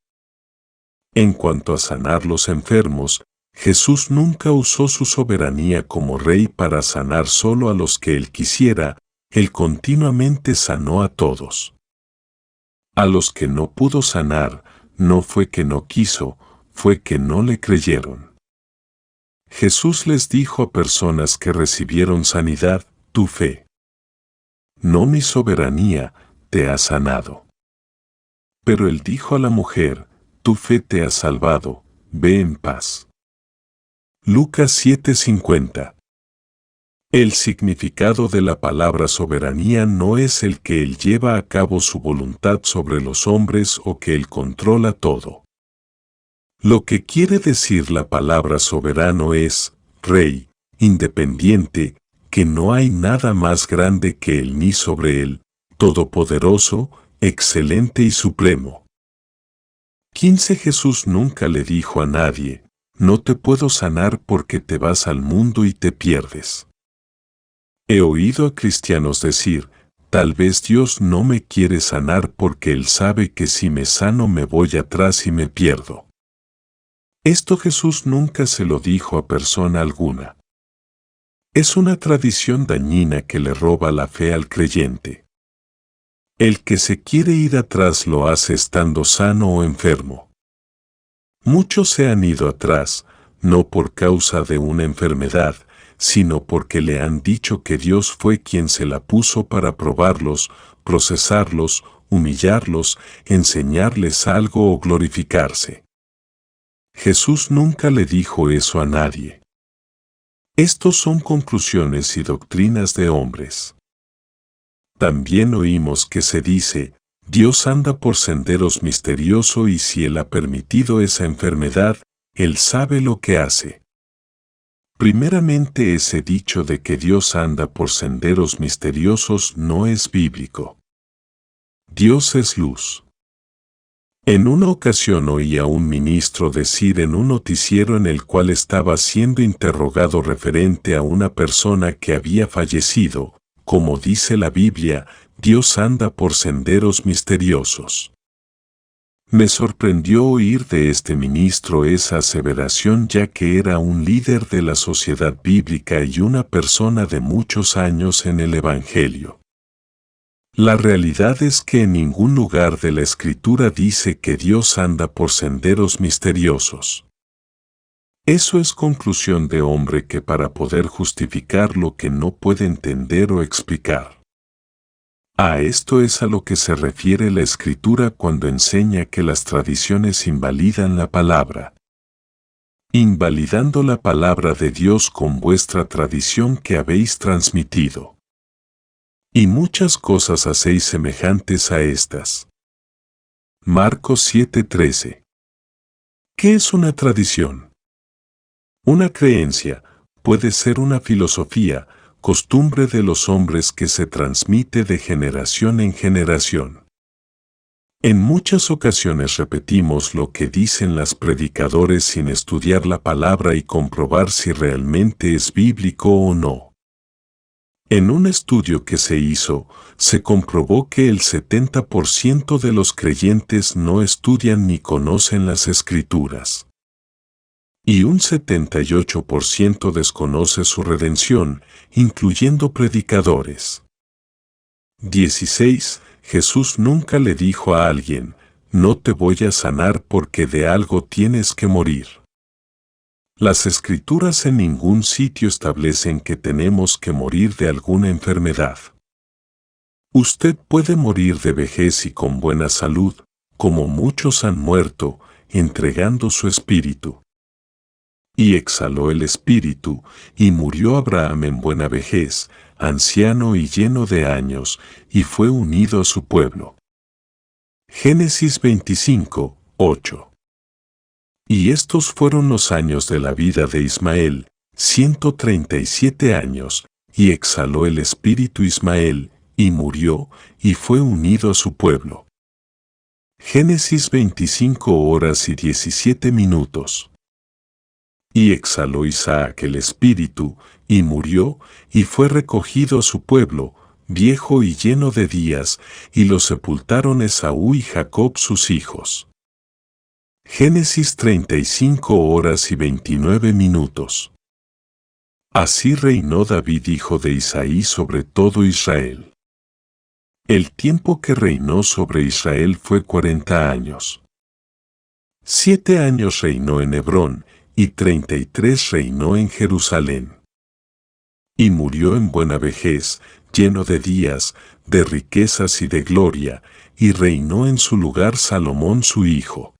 En cuanto a sanar los enfermos, Jesús nunca usó su soberanía como rey para sanar solo a los que él quisiera, él continuamente sanó a todos. A los que no pudo sanar, no fue que no quiso, fue que no le creyeron. Jesús les dijo a personas que recibieron sanidad, tu fe, no mi soberanía, te ha sanado. Pero él dijo a la mujer, tu fe te ha salvado, ve en paz. Lucas 7:50. El significado de la palabra soberanía no es el que él lleva a cabo su voluntad sobre los hombres o que él controla todo. Lo que quiere decir la palabra soberano es, rey, independiente, que no hay nada más grande que él ni sobre él, todopoderoso, excelente y supremo. 15 Jesús nunca le dijo a nadie, no te puedo sanar porque te vas al mundo y te pierdes. He oído a cristianos decir, tal vez Dios no me quiere sanar porque Él sabe que si me sano me voy atrás y me pierdo. Esto Jesús nunca se lo dijo a persona alguna. Es una tradición dañina que le roba la fe al creyente. El que se quiere ir atrás lo hace estando sano o enfermo. Muchos se han ido atrás, no por causa de una enfermedad, sino porque le han dicho que Dios fue quien se la puso para probarlos, procesarlos, humillarlos, enseñarles algo o glorificarse. Jesús nunca le dijo eso a nadie. Estos son conclusiones y doctrinas de hombres. También oímos que se dice, Dios anda por senderos misteriosos y si Él ha permitido esa enfermedad, Él sabe lo que hace. Primeramente, ese dicho de que Dios anda por senderos misteriosos no es bíblico. Dios es luz. En una ocasión oí a un ministro decir en un noticiero en el cual estaba siendo interrogado referente a una persona que había fallecido, como dice la Biblia, Dios anda por senderos misteriosos. Me sorprendió oír de este ministro esa aseveración ya que era un líder de la sociedad bíblica y una persona de muchos años en el Evangelio. La realidad es que en ningún lugar de la Escritura dice que Dios anda por senderos misteriosos. Eso es conclusión de hombre que para poder justificar lo que no puede entender o explicar. A esto es a lo que se refiere la Escritura cuando enseña que las tradiciones invalidan la palabra. Invalidando la palabra de Dios con vuestra tradición que habéis transmitido. Y muchas cosas hacéis semejantes a estas. Marcos 7:13. ¿Qué es una tradición? Una creencia puede ser una filosofía, costumbre de los hombres que se transmite de generación en generación. En muchas ocasiones repetimos lo que dicen los predicadores sin estudiar la palabra y comprobar si realmente es bíblico o no. En un estudio que se hizo, se comprobó que el 70% de los creyentes no estudian ni conocen las Escrituras. Y un 78% desconoce su redención, incluyendo predicadores. 16. Jesús nunca le dijo a alguien, no te voy a sanar porque de algo tienes que morir. Las Escrituras en ningún sitio establecen que tenemos que morir de alguna enfermedad. Usted puede morir de vejez y con buena salud, como muchos han muerto, entregando su espíritu. Y exhaló el espíritu, y murió Abraham en buena vejez, anciano y lleno de años, y fue unido a su pueblo. Génesis 25:8. Y estos fueron los años de la vida de Ismael, 137 años, y exhaló el espíritu Ismael, y murió, y fue unido a su pueblo. Génesis 25:17. Y exhaló Isaac el espíritu, y murió, y fue recogido a su pueblo, viejo y lleno de días, y lo sepultaron Esaú y Jacob sus hijos. Génesis 35:29. Así reinó David hijo de Isaí sobre todo Israel. El tiempo que reinó sobre Israel fue 40 años. 7 años reinó en Hebrón, y 33 reinó en Jerusalén. Y murió en buena vejez, lleno de días, de riquezas y de gloria, y reinó en su lugar Salomón su hijo.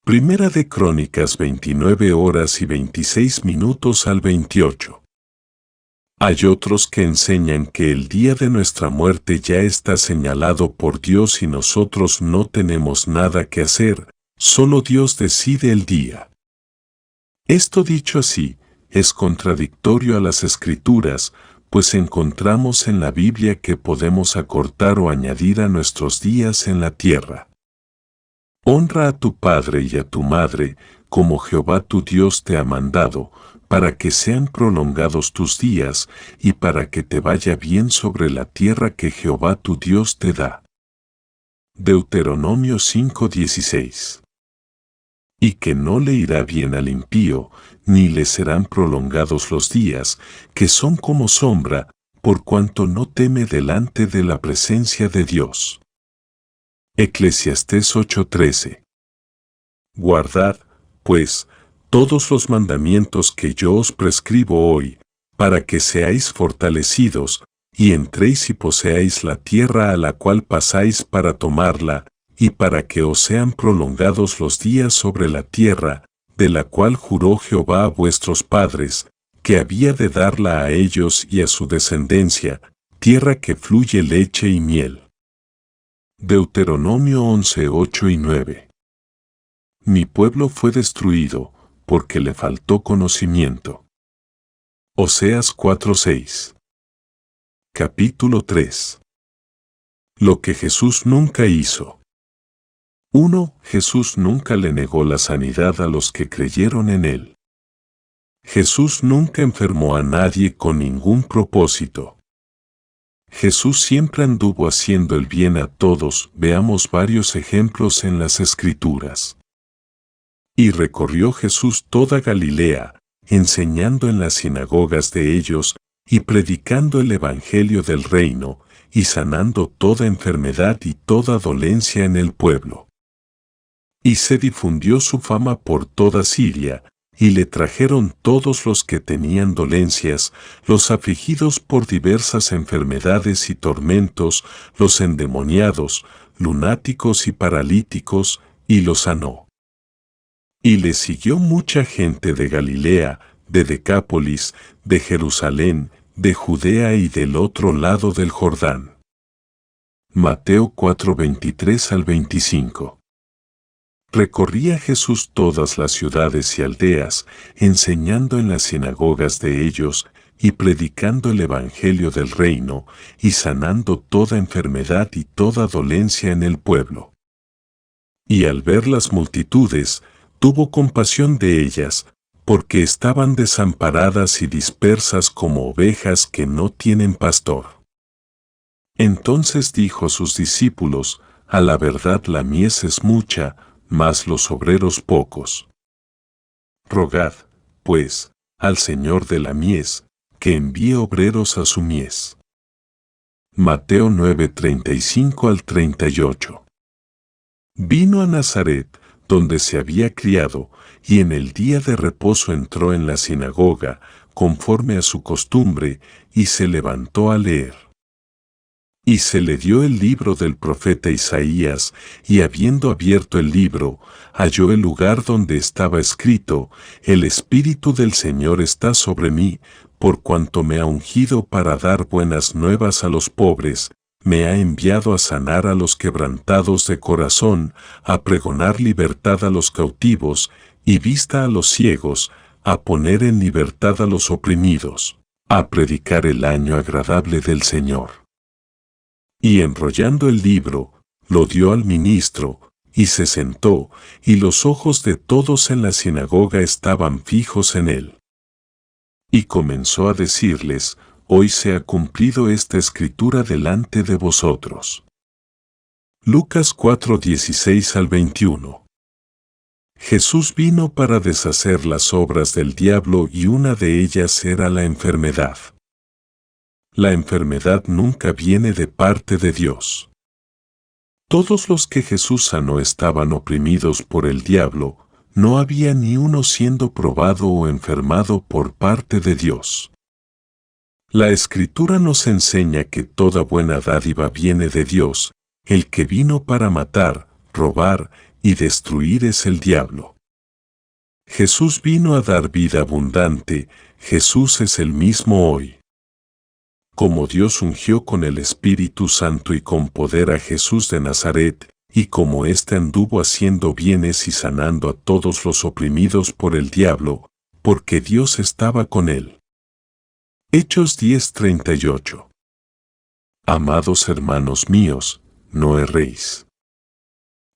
Primera de Crónicas 29:26 al 28. Hay otros que enseñan que el día de nuestra muerte ya está señalado por Dios y nosotros no tenemos nada que hacer, solo Dios decide el día. Esto dicho así, es contradictorio a las Escrituras, pues encontramos en la Biblia que podemos acortar o añadir a nuestros días en la tierra. Honra a tu padre y a tu madre, como Jehová tu Dios te ha mandado, para que sean prolongados tus días, y para que te vaya bien sobre la tierra que Jehová tu Dios te da. Deuteronomio 5:16. Y que no le irá bien al impío, ni le serán prolongados los días, que son como sombra, por cuanto no teme delante de la presencia de Dios. Eclesiastés 8:13. Guardad, pues, todos los mandamientos que yo os prescribo hoy, para que seáis fortalecidos, y entréis y poseáis la tierra a la cual pasáis para tomarla, y para que os sean prolongados los días sobre la tierra, de la cual juró Jehová a vuestros padres, que había de darla a ellos y a su descendencia, tierra que fluye leche y miel. Deuteronomio 11, 8 y 9. Mi pueblo fue destruido, porque le faltó conocimiento. Oseas 4, 6. Capítulo 3. Lo que Jesús nunca hizo. 1. Jesús nunca le negó la sanidad a los que creyeron en él. Jesús nunca enfermó a nadie con ningún propósito. Jesús siempre anduvo haciendo el bien a todos. Veamos varios ejemplos en las Escrituras. Y recorrió Jesús toda Galilea, enseñando en las sinagogas de ellos, y predicando el evangelio del reino, y sanando toda enfermedad y toda dolencia en el pueblo. Y se difundió su fama por toda Siria, y le trajeron todos los que tenían dolencias, los afligidos por diversas enfermedades y tormentos, los endemoniados, lunáticos y paralíticos, y los sanó. Y le siguió mucha gente de Galilea, de Decápolis, de Jerusalén, de Judea y del otro lado del Jordán. Mateo 4, 23 al 25. Recorría Jesús todas las ciudades y aldeas, enseñando en las sinagogas de ellos, y predicando el evangelio del reino, y sanando toda enfermedad y toda dolencia en el pueblo. Y al ver las multitudes, tuvo compasión de ellas, porque estaban desamparadas y dispersas como ovejas que no tienen pastor. Entonces dijo a sus discípulos: a la verdad la mies es mucha, mas los obreros pocos. Rogad, pues, al Señor de la mies, que envíe obreros a su mies. Mateo 9, 35 al 38. Vino a Nazaret, donde se había criado, y en el día de reposo entró en la sinagoga, conforme a su costumbre, y se levantó a leer. Y se le dio el libro del profeta Isaías, y habiendo abierto el libro, halló el lugar donde estaba escrito: El Espíritu del Señor está sobre mí, por cuanto me ha ungido para dar buenas nuevas a los pobres, me ha enviado a sanar a los quebrantados de corazón, a pregonar libertad a los cautivos, y vista a los ciegos, a poner en libertad a los oprimidos, a predicar el año agradable del Señor. Y enrollando el libro, lo dio al ministro, y se sentó, y los ojos de todos en la sinagoga estaban fijos en él. Y comenzó a decirles: hoy se ha cumplido esta escritura delante de vosotros. Lucas 4, 16 al 21. Jesús vino para deshacer las obras del diablo, y una de ellas era la enfermedad. La enfermedad nunca viene de parte de Dios. Todos los que Jesús sanó estaban oprimidos por el diablo, no había ni uno siendo probado o enfermado por parte de Dios. La Escritura nos enseña que toda buena dádiva viene de Dios. El que vino para matar, robar y destruir es el diablo. Jesús vino a dar vida abundante. Jesús es el mismo hoy. Como Dios ungió con el Espíritu Santo y con poder a Jesús de Nazaret, y como éste anduvo haciendo bienes y sanando a todos los oprimidos por el diablo, porque Dios estaba con él. Hechos 10:38. Amados hermanos míos, no erréis.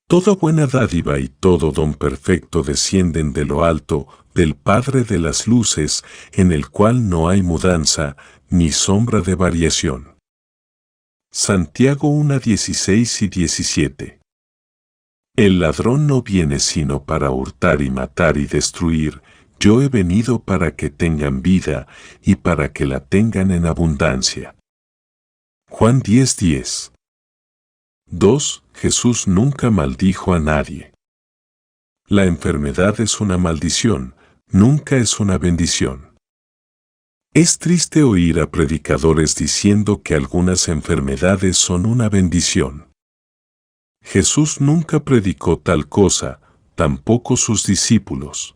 Toda buena dádiva y todo don perfecto descienden de lo alto, del Padre de las luces, en el cual no hay mudanza, ni sombra de variación. Santiago 1:16 y 17. El ladrón no viene sino para hurtar y matar y destruir. Yo he venido para que tengan vida, y para que la tengan en abundancia. Juan 10:10. 2. Jesús nunca maldijo a nadie. La enfermedad es una maldición, nunca es una bendición. Es triste oír a predicadores diciendo que algunas enfermedades son una bendición. Jesús nunca predicó tal cosa, tampoco sus discípulos.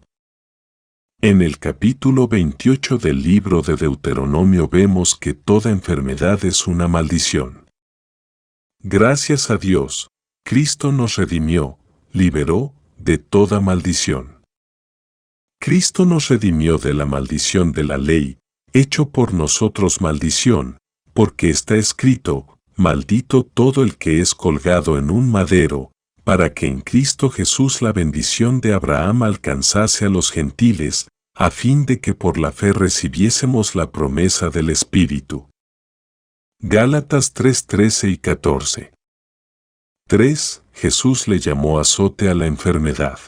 En el capítulo 28 del libro de Deuteronomio vemos que toda enfermedad es una maldición. Gracias a Dios, Cristo nos redimió, liberó de toda maldición. Cristo nos redimió de la maldición de la ley, hecho por nosotros maldición, porque está escrito, maldito todo el que es colgado en un madero, para que en Cristo Jesús la bendición de Abraham alcanzase a los gentiles, a fin de que por la fe recibiésemos la promesa del Espíritu. Gálatas 3:13 y 14. 3. Jesús le llamó azote a la enfermedad.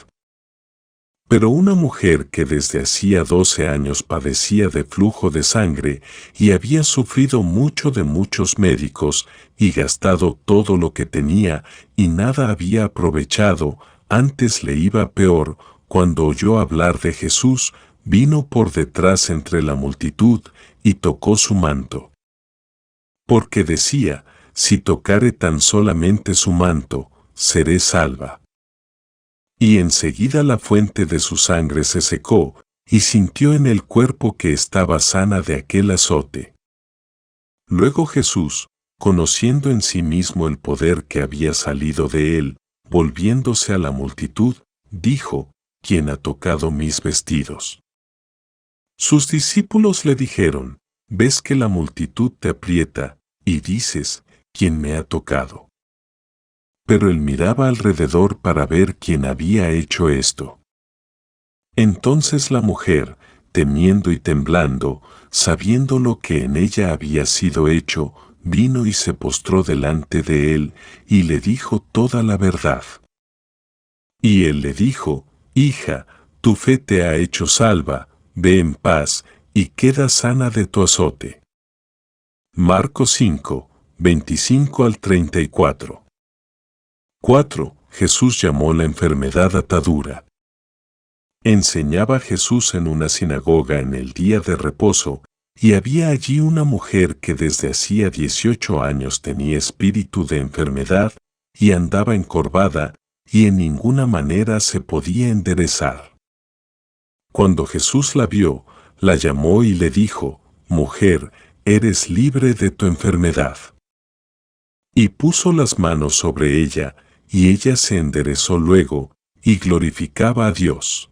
Pero una mujer que desde hacía 12 años padecía de flujo de sangre y había sufrido mucho de muchos médicos y gastado todo lo que tenía y nada había aprovechado, antes le iba peor, cuando oyó hablar de Jesús, vino por detrás entre la multitud y tocó su manto. Porque decía, si tocare tan solamente su manto, seré salva. Y enseguida la fuente de su sangre se secó, y sintió en el cuerpo que estaba sana de aquel azote. Luego Jesús, conociendo en sí mismo el poder que había salido de él, volviéndose a la multitud, dijo, ¿quién ha tocado mis vestidos? Sus discípulos le dijeron, ¿ves que la multitud te aprieta, y dices, ¿quién me ha tocado? Pero él miraba alrededor para ver quién había hecho esto. Entonces la mujer, temiendo y temblando, sabiendo lo que en ella había sido hecho, vino y se postró delante de él, y le dijo toda la verdad. Y él le dijo, hija, tu fe te ha hecho salva, ve en paz, y queda sana de tu azote. Marcos 5, 25 al 34. 4. Jesús llamó la enfermedad atadura. Enseñaba Jesús en una sinagoga en el día de reposo, y había allí una mujer que desde hacía 18 años tenía espíritu de enfermedad, y andaba encorvada, y en ninguna manera se podía enderezar. Cuando Jesús la vio, la llamó y le dijo, mujer, eres libre de tu enfermedad. Y puso las manos sobre ella, y ella se enderezó luego, y glorificaba a Dios.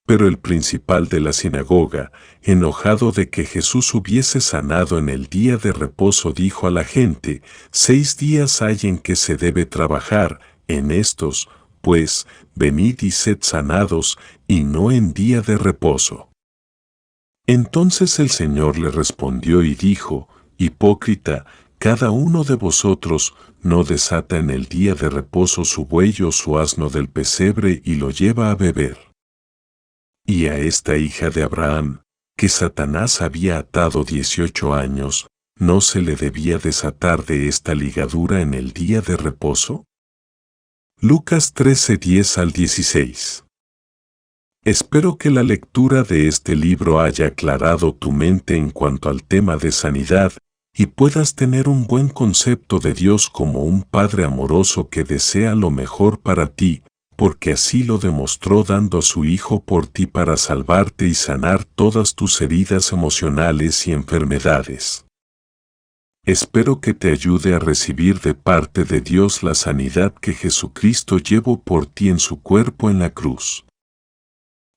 Pero el principal de la sinagoga, enojado de que Jesús hubiese sanado en el día de reposo, dijo a la gente, 6 días hay en que se debe trabajar, en estos, pues, venid y sed sanados, y no en día de reposo. Entonces el Señor le respondió y dijo, hipócrita, cada uno de vosotros no desata en el día de reposo su buey o su asno del pesebre y lo lleva a beber. Y a esta hija de Abraham, que Satanás había atado 18 años, ¿no se le debía desatar de esta ligadura en el día de reposo? Lucas 13:10 al 16. Espero que la lectura de este libro haya aclarado tu mente en cuanto al tema de sanidad, y puedas tener un buen concepto de Dios como un Padre amoroso que desea lo mejor para ti, porque así lo demostró dando a su Hijo por ti para salvarte y sanar todas tus heridas emocionales y enfermedades. Espero que te ayude a recibir de parte de Dios la sanidad que Jesucristo llevó por ti en su cuerpo en la cruz.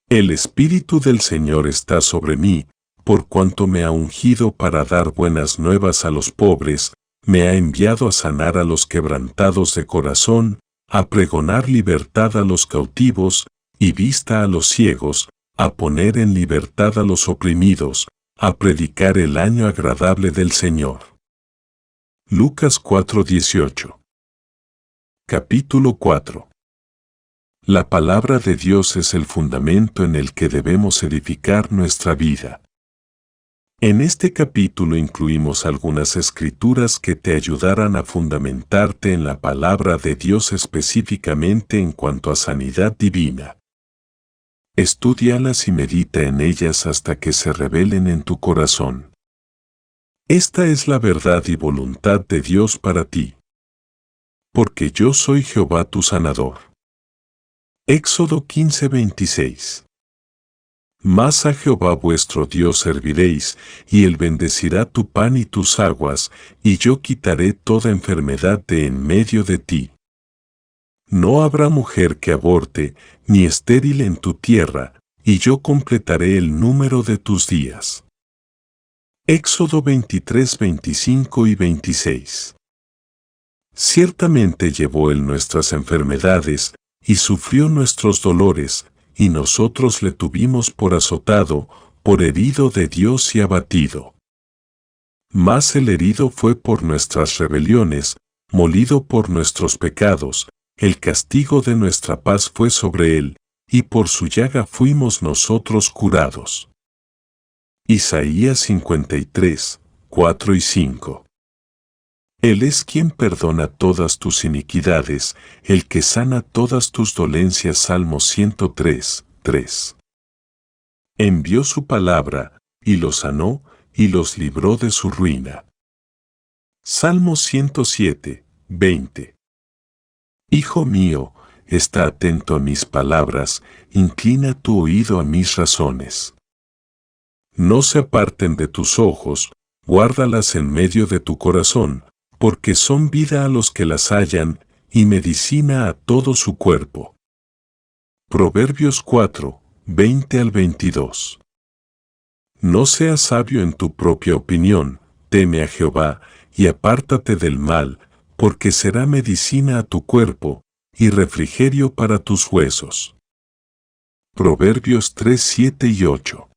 El Espíritu del Señor está sobre mí, por cuanto me ha ungido para dar buenas nuevas a los pobres, me ha enviado a sanar a los quebrantados de corazón, a pregonar libertad a los cautivos, y vista a los ciegos, a poner en libertad a los oprimidos, a predicar el año agradable del Señor. Lucas 4:18. Capítulo 4. La palabra de Dios es el fundamento en el que debemos edificar nuestra vida. En este capítulo incluimos algunas escrituras que te ayudarán a fundamentarte en la palabra de Dios específicamente en cuanto a sanidad divina. Estúdialas y medita en ellas hasta que se revelen en tu corazón. Esta es la verdad y voluntad de Dios para ti. Porque yo soy Jehová tu sanador. Éxodo 15:26. Mas a Jehová vuestro Dios serviréis, y Él bendecirá tu pan y tus aguas, y yo quitaré toda enfermedad de en medio de ti. No habrá mujer que aborte, ni estéril en tu tierra, y yo completaré el número de tus días. Éxodo 23:25 y 26. Ciertamente llevó Él nuestras enfermedades, y sufrió nuestros dolores, y nosotros le tuvimos por azotado, por herido de Dios y abatido. Mas el herido fue por nuestras rebeliones, molido por nuestros pecados, el castigo de nuestra paz fue sobre él, y por su llaga fuimos nosotros curados. Isaías 53, 4 y 5. Él es quien perdona todas tus iniquidades, el que sana todas tus dolencias. Salmo 103, 3. Envió su palabra, y los sanó, y los libró de su ruina. Salmo 107, 20. Hijo mío, está atento a mis palabras, inclina tu oído a mis razones. No se aparten de tus ojos, guárdalas en medio de tu corazón, porque son vida a los que las hallan, y medicina a todo su cuerpo. Proverbios 4, 20 al 22. No seas sabio en tu propia opinión, teme a Jehová, y apártate del mal, porque será medicina a tu cuerpo, y refrigerio para tus huesos. Proverbios 3, 7 y 8.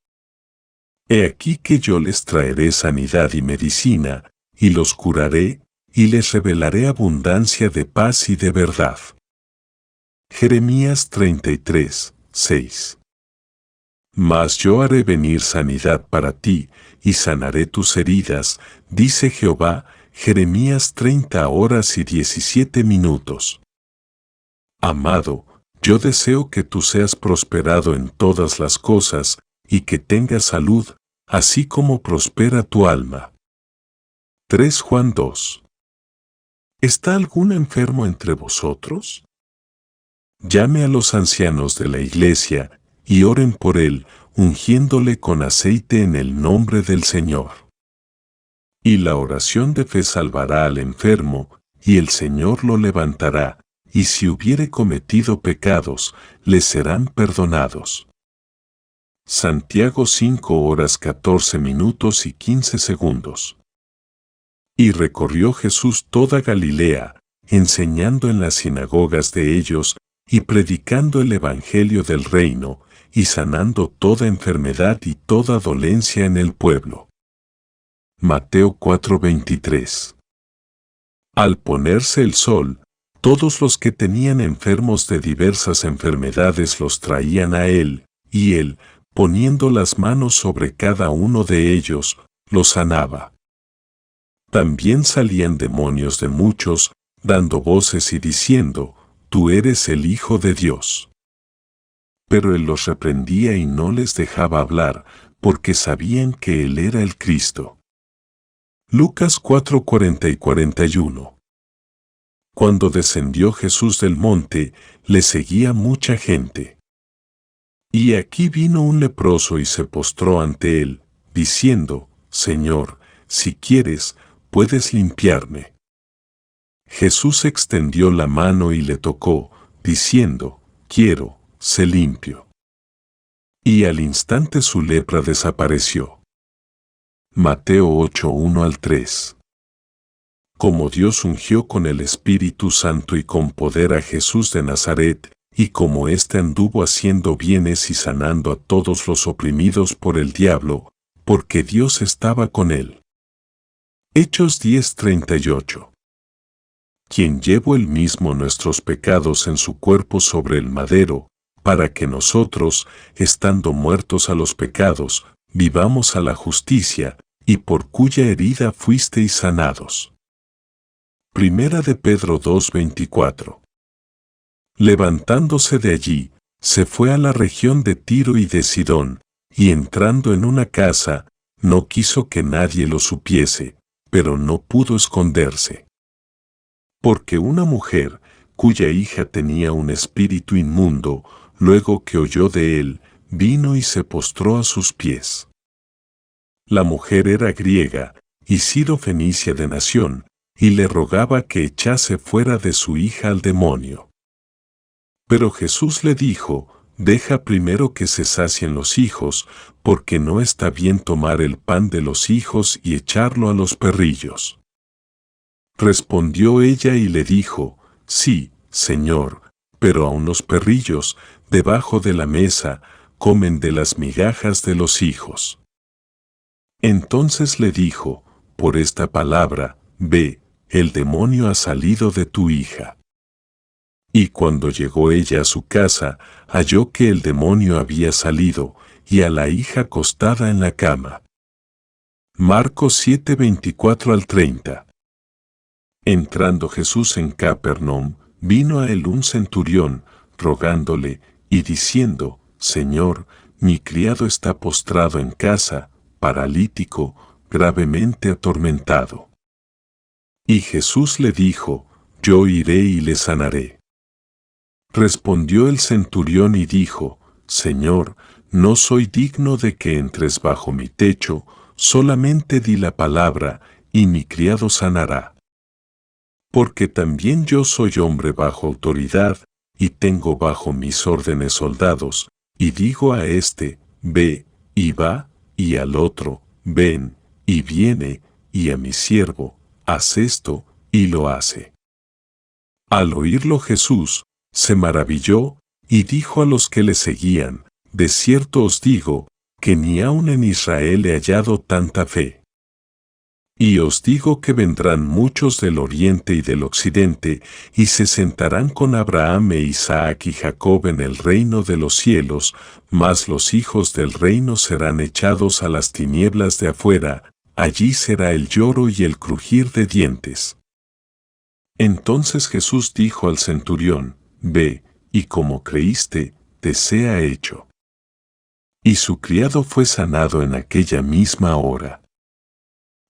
He aquí que yo les traeré sanidad y medicina, y los curaré, y les revelaré abundancia de paz y de verdad. Jeremías 33, 6. Mas yo haré venir sanidad para ti, y sanaré tus heridas, dice Jehová. Jeremías 30 horas y 17 minutos. Amado, yo deseo que tú seas prosperado en todas las cosas, y que tengas salud, así como prospera tu alma. 3 Juan 2. ¿Está algún enfermo entre vosotros? Llame a los ancianos de la iglesia, y oren por él, ungiéndole con aceite en el nombre del Señor. Y la oración de fe salvará al enfermo, y el Señor lo levantará, y si hubiere cometido pecados, le serán perdonados. Santiago 5 horas 14 minutos y 15 segundos. Y recorrió Jesús toda Galilea, enseñando en las sinagogas de ellos, y predicando el evangelio del reino, y sanando toda enfermedad y toda dolencia en el pueblo. Mateo 4:23. Al ponerse el sol, todos los que tenían enfermos de diversas enfermedades los traían a él, y él, poniendo las manos sobre cada uno de ellos, los sanaba. También salían demonios de muchos, dando voces y diciendo, Tú eres el Hijo de Dios. Pero él los reprendía y no les dejaba hablar, porque sabían que él era el Cristo. Lucas 4:40 y 41. Cuando descendió Jesús del monte, le seguía mucha gente. Y aquí vino un leproso y se postró ante él, diciendo, Señor, si quieres, puedes limpiarme. Jesús extendió la mano y le tocó, diciendo, quiero, sé limpio. Y al instante su lepra desapareció. Mateo 8:1 al 3. Como Dios ungió con el Espíritu Santo y con poder a Jesús de Nazaret, y como éste anduvo haciendo bienes y sanando a todos los oprimidos por el diablo, porque Dios estaba con él. Hechos 10:38. Quien llevó él mismo nuestros pecados en su cuerpo sobre el madero, para que nosotros, estando muertos a los pecados, vivamos a la justicia, y por cuya herida fuisteis sanados. Primera de Pedro 2:24. Levantándose de allí, se fue a la región de Tiro y de Sidón, y entrando en una casa, no quiso que nadie lo supiese, pero no pudo esconderse. Porque una mujer, cuya hija tenía un espíritu inmundo, luego que oyó de él, vino y se postró a sus pies. La mujer era griega, y Siro-fenicia de nación, y le rogaba que echase fuera de su hija al demonio. Pero Jesús le dijo: deja primero que se sacien los hijos, porque no está bien tomar el pan de los hijos y echarlo a los perrillos. Respondió ella y le dijo: sí, Señor, pero aun los perrillos, debajo de la mesa, comen de las migajas de los hijos. Entonces le dijo: por esta palabra, ve, el demonio ha salido de tu hija. Y cuando llegó ella a su casa, halló que el demonio había salido, y a la hija acostada en la cama. Marcos 7, 24-30. Entrando Jesús en Capernaum, vino a él un centurión, rogándole, y diciendo: Señor, mi criado está postrado en casa, paralítico, gravemente atormentado. Y Jesús le dijo: yo iré y le sanaré. Respondió el centurión y dijo: Señor, no soy digno de que entres bajo mi techo, solamente di la palabra, y mi criado sanará. Porque también yo soy hombre bajo autoridad, y tengo bajo mis órdenes soldados, y digo a este: ve, y va, y al otro: ven, y viene, y a mi siervo: haz esto, y lo hace. Al oírlo Jesús se maravilló, y dijo a los que le seguían: de cierto os digo, que ni aun en Israel he hallado tanta fe. Y os digo que vendrán muchos del oriente y del occidente, y se sentarán con Abraham e Isaac y Jacob en el reino de los cielos, mas los hijos del reino serán echados a las tinieblas de afuera, allí será el lloro y el crujir de dientes. Entonces Jesús dijo al centurión: ve, y como creíste, te sea hecho. Y su criado fue sanado en aquella misma hora.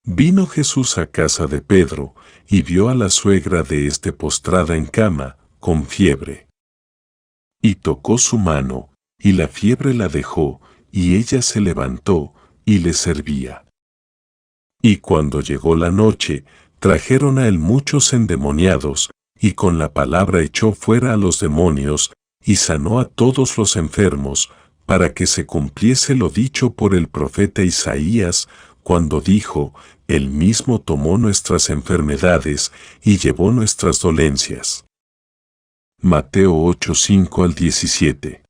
Vino Jesús a casa de Pedro, y vio a la suegra de éste postrada en cama, con fiebre. Y tocó su mano, y la fiebre la dejó, y ella se levantó, y le servía. Y cuando llegó la noche, trajeron a él muchos endemoniados, y con la palabra echó fuera a los demonios, y sanó a todos los enfermos, para que se cumpliese lo dicho por el profeta Isaías, cuando dijo: Él mismo tomó nuestras enfermedades, y llevó nuestras dolencias. Mateo 8, 5-17.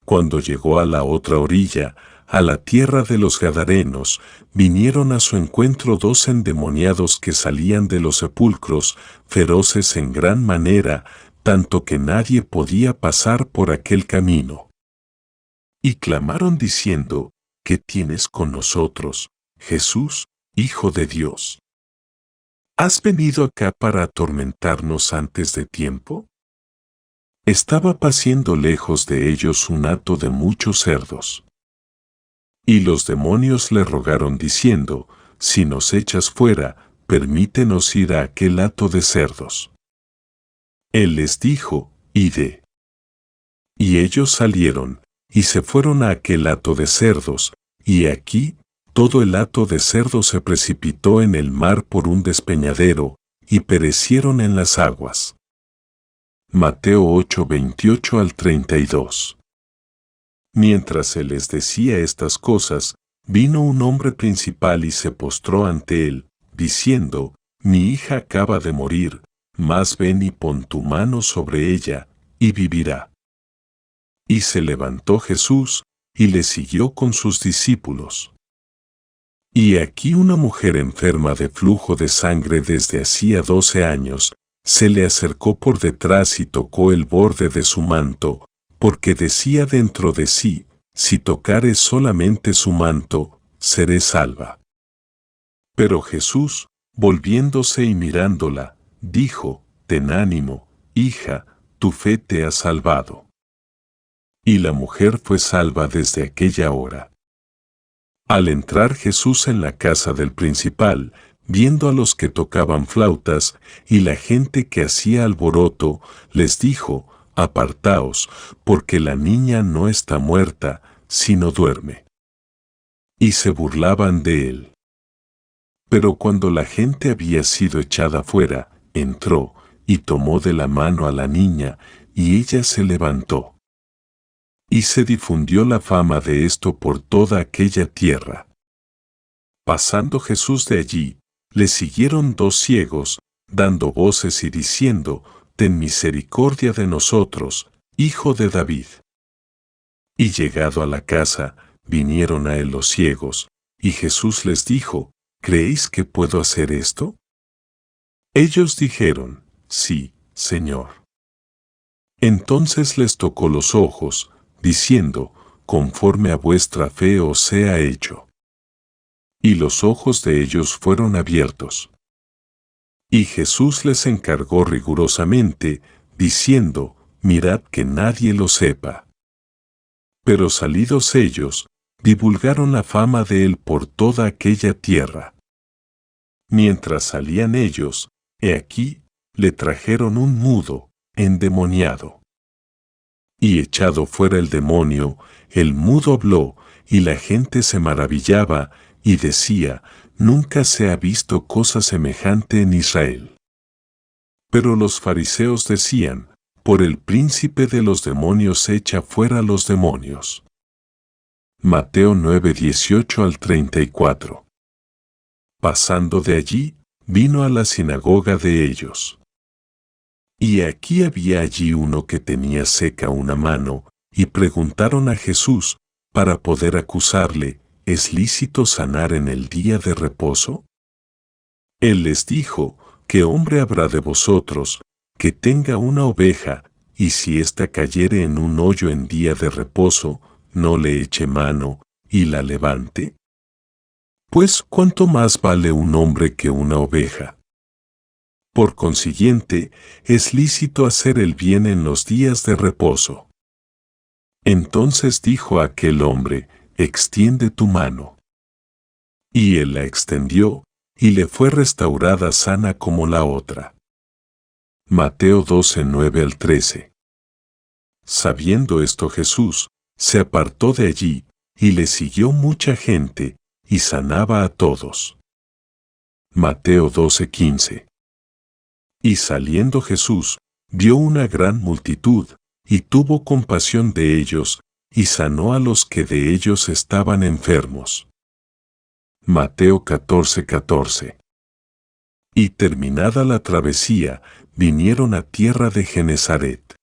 Cuando llegó a la otra orilla, a la tierra de los Gadarenos, vinieron a su encuentro 2 endemoniados que salían de los sepulcros, feroces en gran manera, tanto que nadie podía pasar por aquel camino. Y clamaron diciendo: ¿qué tienes con nosotros, Jesús, Hijo de Dios? ¿Has venido acá para atormentarnos antes de tiempo? Estaba paciendo lejos de ellos un hato de muchos cerdos. Y los demonios le rogaron diciendo: si nos echas fuera, permítenos ir a aquel hato de cerdos. Él les dijo: id. Y ellos salieron, y se fueron a aquel hato de cerdos, y aquí, todo el hato de cerdos se precipitó en el mar por un despeñadero, y perecieron en las aguas. Mateo 8, 28-32. Mientras él les decía estas cosas, vino un hombre principal y se postró ante él, diciendo: mi hija acaba de morir, mas ven y pon tu mano sobre ella, y vivirá. Y se levantó Jesús, y le siguió con sus discípulos. Y aquí una mujer enferma de flujo de sangre desde hacía 12 años, se le acercó por detrás y tocó el borde de su manto, porque decía dentro de sí: si tocare solamente su manto, seré salva. Pero Jesús, volviéndose y mirándola, dijo: ten ánimo, hija, tu fe te ha salvado. Y la mujer fue salva desde aquella hora. Al entrar Jesús en la casa del principal, viendo a los que tocaban flautas y la gente que hacía alboroto, les dijo: «Apartaos, porque la niña no está muerta, sino duerme». Y se burlaban de él. Pero cuando la gente había sido echada fuera, entró y tomó de la mano a la niña, y ella se levantó. Y se difundió la fama de esto por toda aquella tierra. Pasando Jesús de allí, le siguieron 2 ciegos, dando voces y diciendo: «Ten misericordia de nosotros, Hijo de David». Y llegado a la casa, vinieron a él los ciegos, y Jesús les dijo: «¿Creéis que puedo hacer esto?». Ellos dijeron: «Sí, Señor». Entonces les tocó los ojos, diciendo: «Conforme a vuestra fe os sea hecho». Y los ojos de ellos fueron abiertos. Y Jesús les encargó rigurosamente, diciendo: «Mirad que nadie lo sepa». Pero salidos ellos, divulgaron la fama de él por toda aquella tierra. Mientras salían ellos, he aquí, le trajeron un mudo, endemoniado. Y echado fuera el demonio, el mudo habló, y la gente se maravillaba, y decía: «Nunca se ha visto cosa semejante en Israel». Pero los fariseos decían: «Por el príncipe de los demonios echa fuera los demonios». Mateo 9, 18 al 34. Pasando de allí, vino a la sinagoga de ellos. Y aquí había allí uno que tenía seca una mano, y preguntaron a Jesús, para poder acusarle: ¿es lícito sanar en el día de reposo? Él les dijo: ¿qué hombre habrá de vosotros, que tenga una oveja, y si ésta cayere en un hoyo en día de reposo, no le eche mano, y la levante? Pues, ¿cuánto más vale un hombre que una oveja? Por consiguiente, es lícito hacer el bien en los días de reposo. Entonces dijo a aquel hombre: «Extiende tu mano». Y él la extendió, y le fue restaurada sana como la otra. Mateo 12, 9 al 13. Sabiendo esto Jesús, se apartó de allí, y le siguió mucha gente, y sanaba a todos. Mateo 12, 15. Y saliendo Jesús, vio una gran multitud, y tuvo compasión de ellos, y sanó a los que de ellos estaban enfermos. Mateo 14, 14. Y terminada la travesía, vinieron a tierra de Genesaret.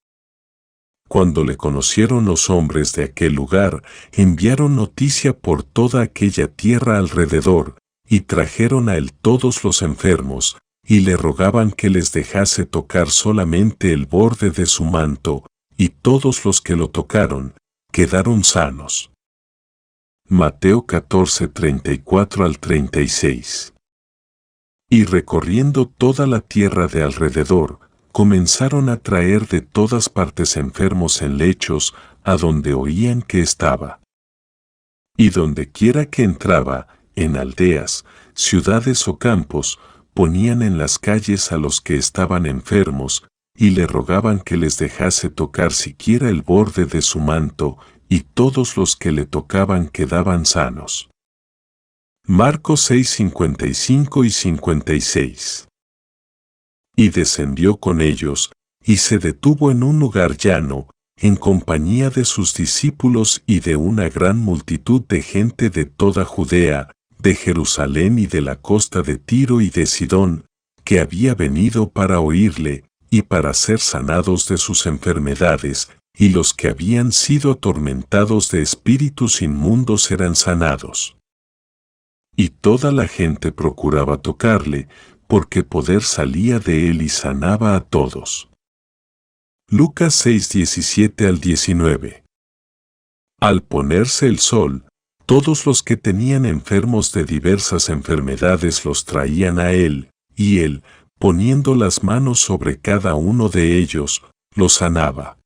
Cuando le conocieron los hombres de aquel lugar, enviaron noticia por toda aquella tierra alrededor, y trajeron a él todos los enfermos, y le rogaban que les dejase tocar solamente el borde de su manto, y todos los que lo tocaron, quedaron sanos. Mateo 14, 34 al 36. Y recorriendo toda la tierra de alrededor, comenzaron a traer de todas partes enfermos en lechos, a donde oían que estaba. Y donde quiera que entraba, en aldeas, ciudades o campos, ponían en las calles a los que estaban enfermos, y le rogaban que les dejase tocar siquiera el borde de su manto, y todos los que le tocaban quedaban sanos. Marcos 6, 55 y 56. Y descendió con ellos, y se detuvo en un lugar llano, en compañía de sus discípulos y de una gran multitud de gente de toda Judea, de Jerusalén y de la costa de Tiro y de Sidón, que había venido para oírle, y para ser sanados de sus enfermedades, y los que habían sido atormentados de espíritus inmundos eran sanados. Y toda la gente procuraba tocarle, porque poder salía de él y sanaba a todos. Lucas 6, 17 al 19. Al ponerse el sol, todos los que tenían enfermos de diversas enfermedades los traían a él, y él, poniendo las manos sobre cada uno de ellos, los sanaba.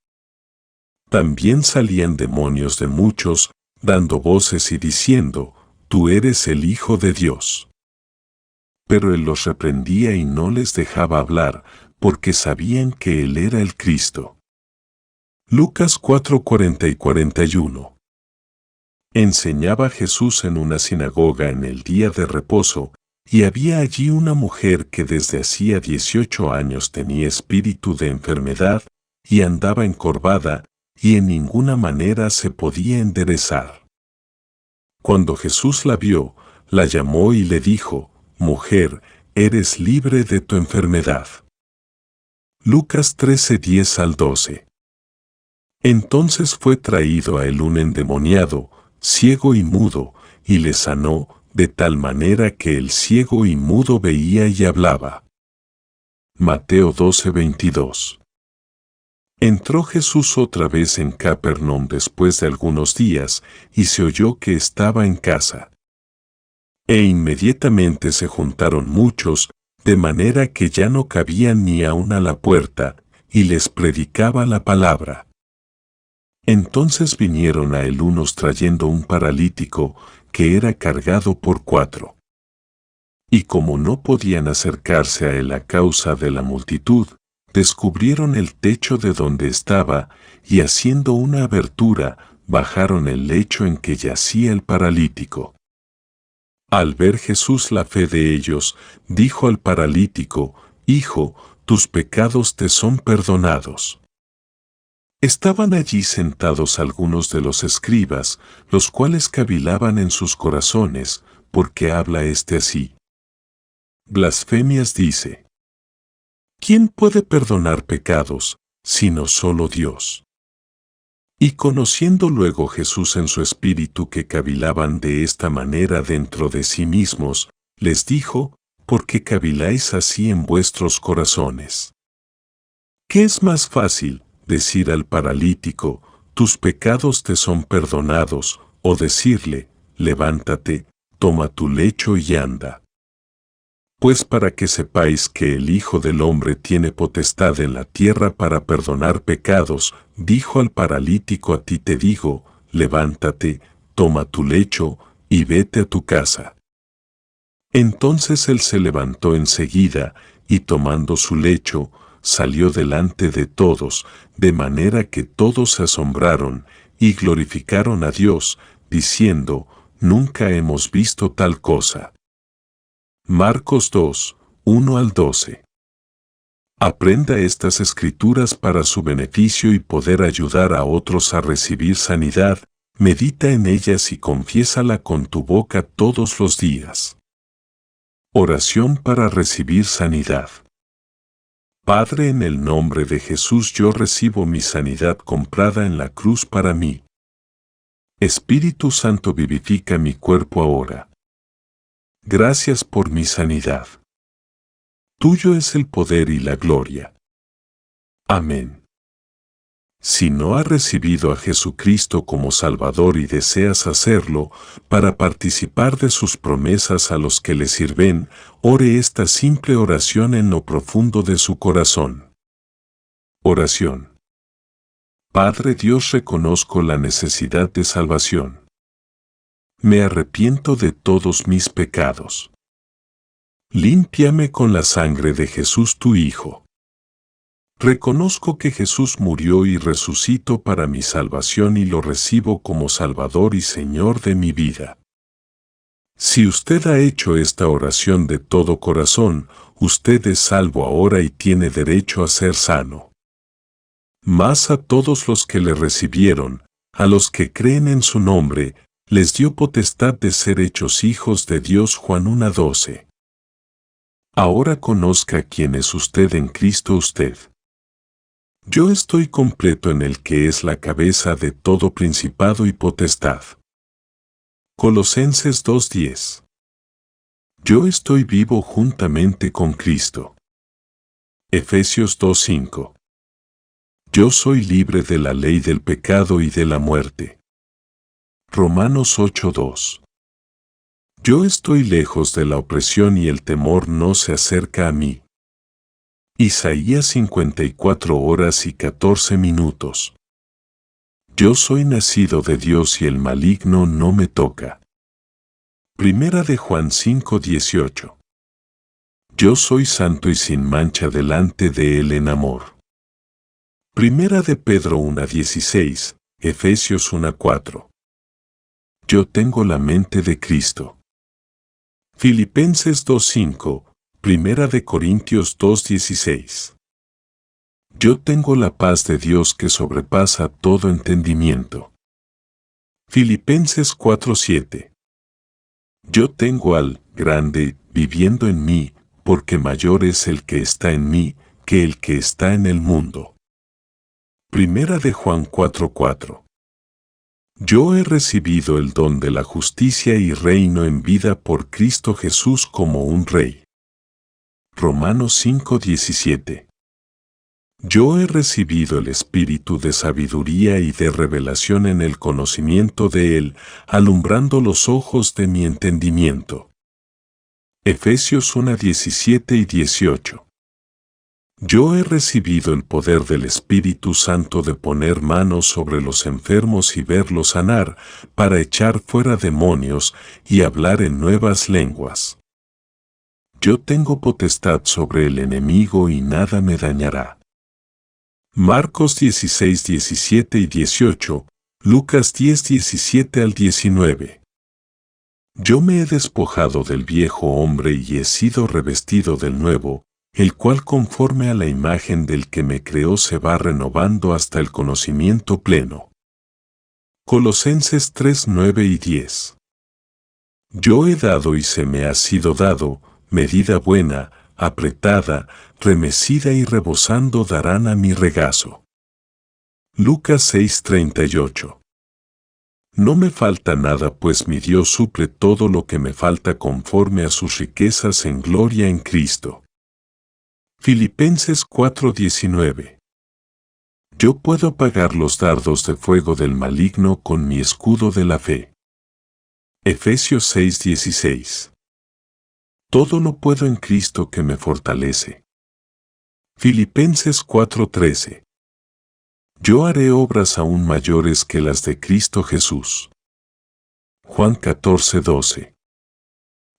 También salían demonios de muchos, dando voces y diciendo, «Tú eres el Hijo de Dios». Pero él los reprendía y no les dejaba hablar, porque sabían que él era el Cristo. Lucas 4:40 y 41. Enseñaba Jesús en una sinagoga en el día de reposo, y había allí una mujer que desde hacía 18 años tenía espíritu de enfermedad, y andaba encorvada, y en ninguna manera se podía enderezar. Cuando Jesús la vio, la llamó y le dijo, «Mujer, eres libre de tu enfermedad». Lucas 13:10 al 12. Entonces fue traído a él un endemoniado, ciego y mudo, y le sanó, de tal manera que el ciego y mudo veía y hablaba. Mateo 12:22. Entró Jesús otra vez en Capernaum después de algunos días, y se oyó que estaba en casa. E inmediatamente se juntaron muchos, de manera que ya no cabían ni aun a la puerta, y les predicaba la palabra. Entonces vinieron a él unos trayendo un paralítico, que era cargado por 4. Y como no podían acercarse a él a causa de la multitud, descubrieron el techo de donde estaba, y haciendo una abertura, bajaron el lecho en que yacía el paralítico. Al ver Jesús la fe de ellos, dijo al paralítico, «Hijo, tus pecados te son perdonados». Estaban allí sentados algunos de los escribas, los cuales cavilaban en sus corazones, ¿por qué habla éste así? Blasfemias dice. ¿Quién puede perdonar pecados, sino solo Dios? Y conociendo luego Jesús en su espíritu que cavilaban de esta manera dentro de sí mismos, les dijo, ¿por qué caviláis así en vuestros corazones? ¿Qué es más fácil, decir al paralítico, tus pecados te son perdonados, o decirle, levántate, toma tu lecho y anda? Pues para que sepáis que el Hijo del Hombre tiene potestad en la tierra para perdonar pecados, dijo al paralítico, a ti te digo, levántate, toma tu lecho, y vete a tu casa. Entonces él se levantó enseguida, y tomando su lecho, salió delante de todos, de manera que todos se asombraron, y glorificaron a Dios, diciendo, nunca hemos visto tal cosa. Marcos 2, 1 al 12. Aprenda estas escrituras para su beneficio y poder ayudar a otros a recibir sanidad, medita en ellas y confiésala con tu boca todos los días. Oración para recibir sanidad. Padre, en el nombre de Jesús yo recibo mi sanidad comprada en la cruz para mí. Espíritu Santo vivifica mi cuerpo ahora. Gracias por mi sanidad. Tuyo es el poder y la gloria. Amén. Si no has recibido a Jesucristo como Salvador y deseas hacerlo, para participar de sus promesas a los que le sirven, ore esta simple oración en lo profundo de su corazón. Oración. Padre Dios, reconozco la necesidad de salvación. Me arrepiento de todos mis pecados. Límpiame con la sangre de Jesús tu Hijo. Reconozco que Jesús murió y resucitó para mi salvación y lo recibo como Salvador y Señor de mi vida. Si usted ha hecho esta oración de todo corazón, usted es salvo ahora y tiene derecho a ser sano. Mas a todos los que le recibieron, a los que creen en su nombre, les dio potestad de ser hechos hijos de Dios. Juan 1:12. Ahora conozca quién es usted en Cristo usted. Yo estoy completo en el que es la cabeza de todo principado y potestad. Colosenses 2:10. Yo estoy vivo juntamente con Cristo. Efesios 2:5. Yo soy libre de la ley del pecado y de la muerte. Romanos 8:2. Yo estoy lejos de la opresión y el temor no se acerca a mí. Isaías 54 horas y 14 minutos. Yo soy nacido de Dios y el maligno no me toca. Primera de Juan 5:18. Yo soy santo y sin mancha delante de Él en amor. Primera de Pedro 1:16, Efesios 1:4. Yo tengo la mente de Cristo. Filipenses 2:5, Primera de Corintios 2:16. Yo tengo la paz de Dios que sobrepasa todo entendimiento. Filipenses 4:7. Yo tengo al grande viviendo en mí, porque mayor es el que está en mí que el que está en el mundo. Primera de Juan 4:4. Yo he recibido el don de la justicia y reino en vida por Cristo Jesús como un rey. Romanos 5:17. Yo he recibido el espíritu de sabiduría y de revelación en el conocimiento de Él, alumbrando los ojos de mi entendimiento. Efesios 1:17 y 18. Yo he recibido el poder del Espíritu Santo de poner manos sobre los enfermos y verlos sanar, para echar fuera demonios y hablar en nuevas lenguas. Yo tengo potestad sobre el enemigo y nada me dañará. Marcos 16:17 y 18, Lucas 10:17 al 19. Yo me he despojado del viejo hombre y he sido revestido del nuevo, el cual conforme a la imagen del que me creó se va renovando hasta el conocimiento pleno. Colosenses 3:9 y 10. Yo he dado y se me ha sido dado, medida buena, apretada, remecida y rebosando darán a mi regazo. Lucas 6:38. No me falta nada, pues mi Dios suple todo lo que me falta conforme a sus riquezas en gloria en Cristo. Filipenses 4:19. Yo puedo apagar los dardos de fuego del maligno con mi escudo de la fe. Efesios 6:16. Todo lo puedo en Cristo que me fortalece. Filipenses 4:13. Yo haré obras aún mayores que las de Cristo Jesús. Juan 14:12.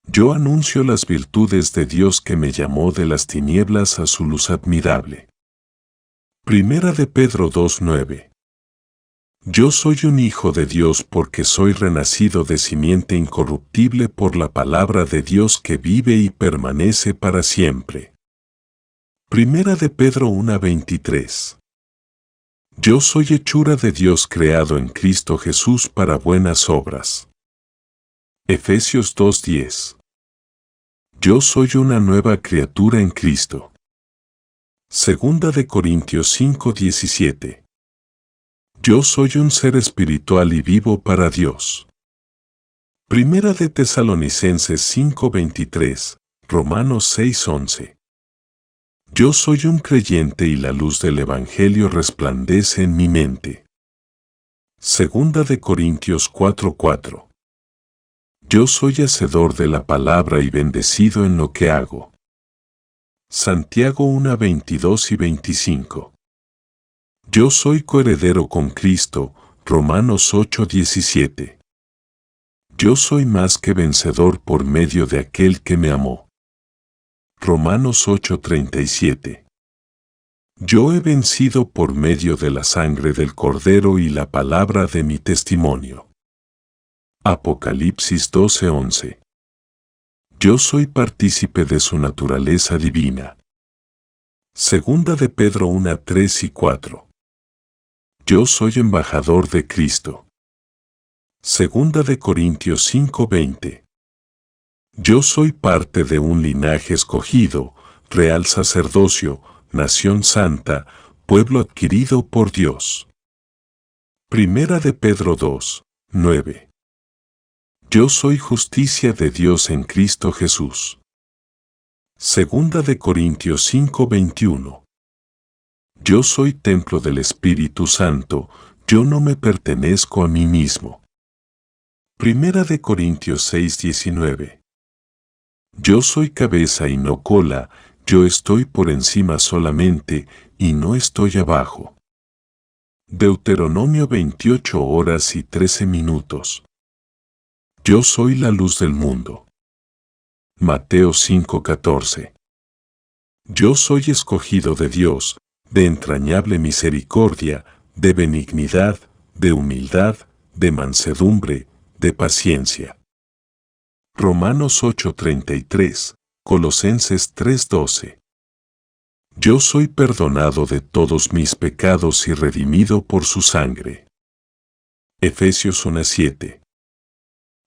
Yo anuncio las virtudes de Dios que me llamó de las tinieblas a su luz admirable. Primera de Pedro 2:9. Yo soy un hijo de Dios porque soy renacido de simiente incorruptible por la palabra de Dios que vive y permanece para siempre. Primera de Pedro 1:23. Yo soy hechura de Dios creado en Cristo Jesús para buenas obras. Efesios 2:10. Yo soy una nueva criatura en Cristo. Segunda de Corintios 5:17. Yo soy un ser espiritual y vivo para Dios. Primera de Tesalonicenses 5:23, Romanos 6:11. Yo soy un creyente y la luz del Evangelio resplandece en mi mente. Segunda de Corintios 4:4. Yo soy hacedor de la palabra y bendecido en lo que hago. Santiago 1:22 y 25. Yo soy coheredero con Cristo, Romanos 8:17. Yo soy más que vencedor por medio de aquel que me amó. Romanos 8:37. Yo he vencido por medio de la sangre del Cordero y la palabra de mi testimonio. Apocalipsis 12:11. Yo soy partícipe de su naturaleza divina. Segunda de Pedro 1:3 y 4. Yo soy embajador de Cristo. Segunda de Corintios 5:20. Yo soy parte de un linaje escogido, real sacerdocio, nación santa, pueblo adquirido por Dios. Primera de Pedro 2:9. Yo soy justicia de Dios en Cristo Jesús. Segunda de Corintios 5:21. Yo soy templo del Espíritu Santo, yo no me pertenezco a mí mismo. Primera de Corintios 6:19. Yo soy cabeza y no cola, yo estoy por encima solamente, y no estoy abajo. Deuteronomio 28 horas y 13 minutos. Yo soy la luz del mundo. Mateo 5:14. Yo soy escogido de Dios, de entrañable misericordia, de benignidad, de humildad, de mansedumbre, de paciencia. Romanos 8:33, Colosenses 3:12. Yo soy perdonado de todos mis pecados y redimido por su sangre. Efesios 1:7.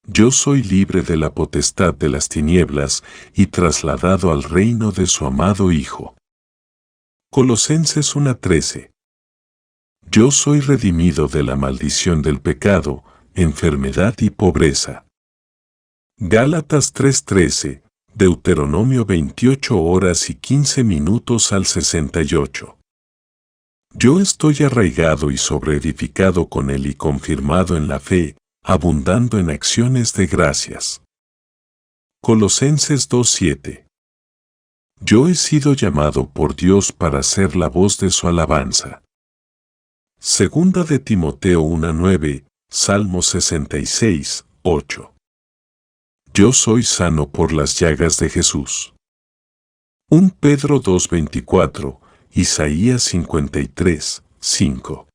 Yo soy libre de la potestad de las tinieblas y trasladado al reino de su amado Hijo. Colosenses 1:13. Yo soy redimido de la maldición del pecado, enfermedad y pobreza. Gálatas 3:13, Deuteronomio 28 horas y 15 minutos al 68. Yo estoy arraigado y sobreedificado con él y confirmado en la fe, abundando en acciones de gracias. Colosenses 2:7. Yo he sido llamado por Dios para ser la voz de su alabanza. Segunda de Timoteo 1:9, Salmo 66:8. Yo soy sano por las llagas de Jesús. 1 Pedro 2:24, Isaías 53:5.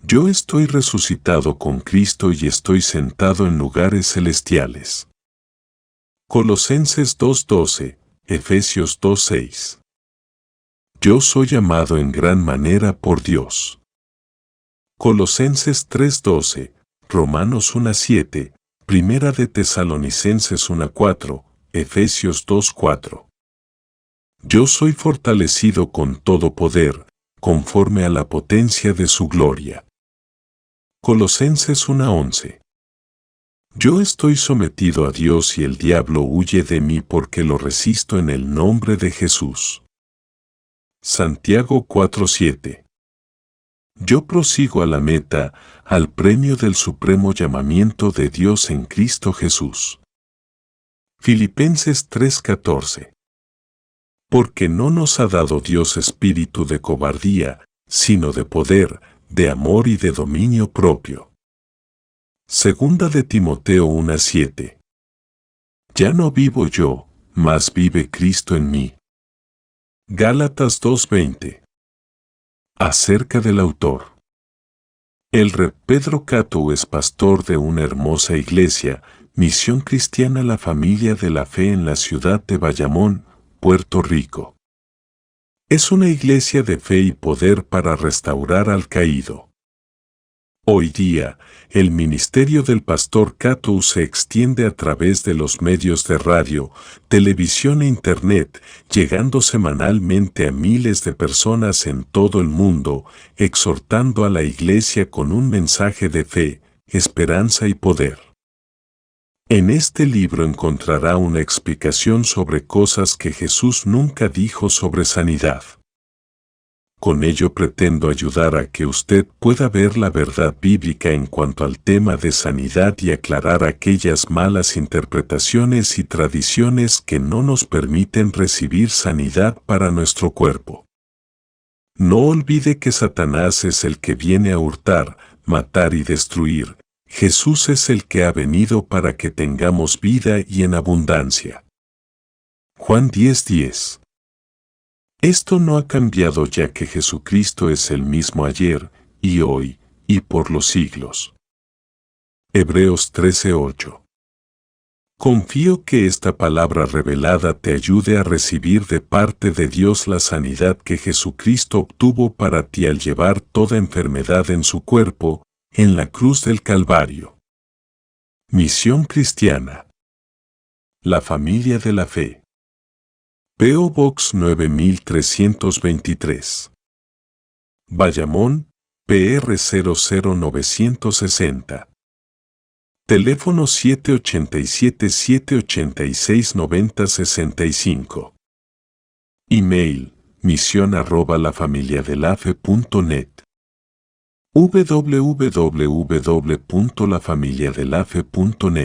Yo estoy resucitado con Cristo y estoy sentado en lugares celestiales. Colosenses 2:12, Efesios 2:6. Yo soy amado en gran manera por Dios. Colosenses 3:12, Romanos 1:7, Primera de Tesalonicenses 1:4, Efesios 2:4. Yo soy fortalecido con todo poder, conforme a la potencia de su gloria. Colosenses 1:11. Yo estoy sometido a Dios y el diablo huye de mí porque lo resisto en el nombre de Jesús. Santiago 4:7. Yo prosigo a la meta, al premio del supremo llamamiento de Dios en Cristo Jesús. Filipenses 3:14. Porque no nos ha dado Dios espíritu de cobardía, sino de poder, de amor y de dominio propio. Segunda de Timoteo 1:7. Ya no vivo yo, mas vive Cristo en mí. Gálatas 2:20. Acerca del autor. El Rev. Pedro Cato es pastor de una hermosa iglesia, Misión Cristiana La Familia de la Fe en la ciudad de Bayamón, Puerto Rico. Es una iglesia de fe y poder para restaurar al caído. Hoy día, el ministerio del pastor Cato se extiende a través de los medios de radio, televisión e internet, llegando semanalmente a miles de personas en todo el mundo, exhortando a la iglesia con un mensaje de fe, esperanza y poder. En este libro encontrará una explicación sobre cosas que Jesús nunca dijo sobre sanidad. Con ello pretendo ayudar a que usted pueda ver la verdad bíblica en cuanto al tema de sanidad y aclarar aquellas malas interpretaciones y tradiciones que no nos permiten recibir sanidad para nuestro cuerpo. No olvide que Satanás es el que viene a hurtar, matar y destruir. Jesús es el que ha venido para que tengamos vida y en abundancia. Juan 10:10. Esto no ha cambiado ya que Jesucristo es el mismo ayer, y hoy, y por los siglos. Hebreos 13:8. Confío que esta palabra revelada te ayude a recibir de parte de Dios la sanidad que Jesucristo obtuvo para ti al llevar toda enfermedad en su cuerpo, en la cruz del Calvario. Misión Cristiana. La Familia de la Fe. P.O. Box 9323. Bayamón, PR 00960. Teléfono 787-786-9065. Email, misión@lafamiliadelafe.net. www.lafamiliadelafe.net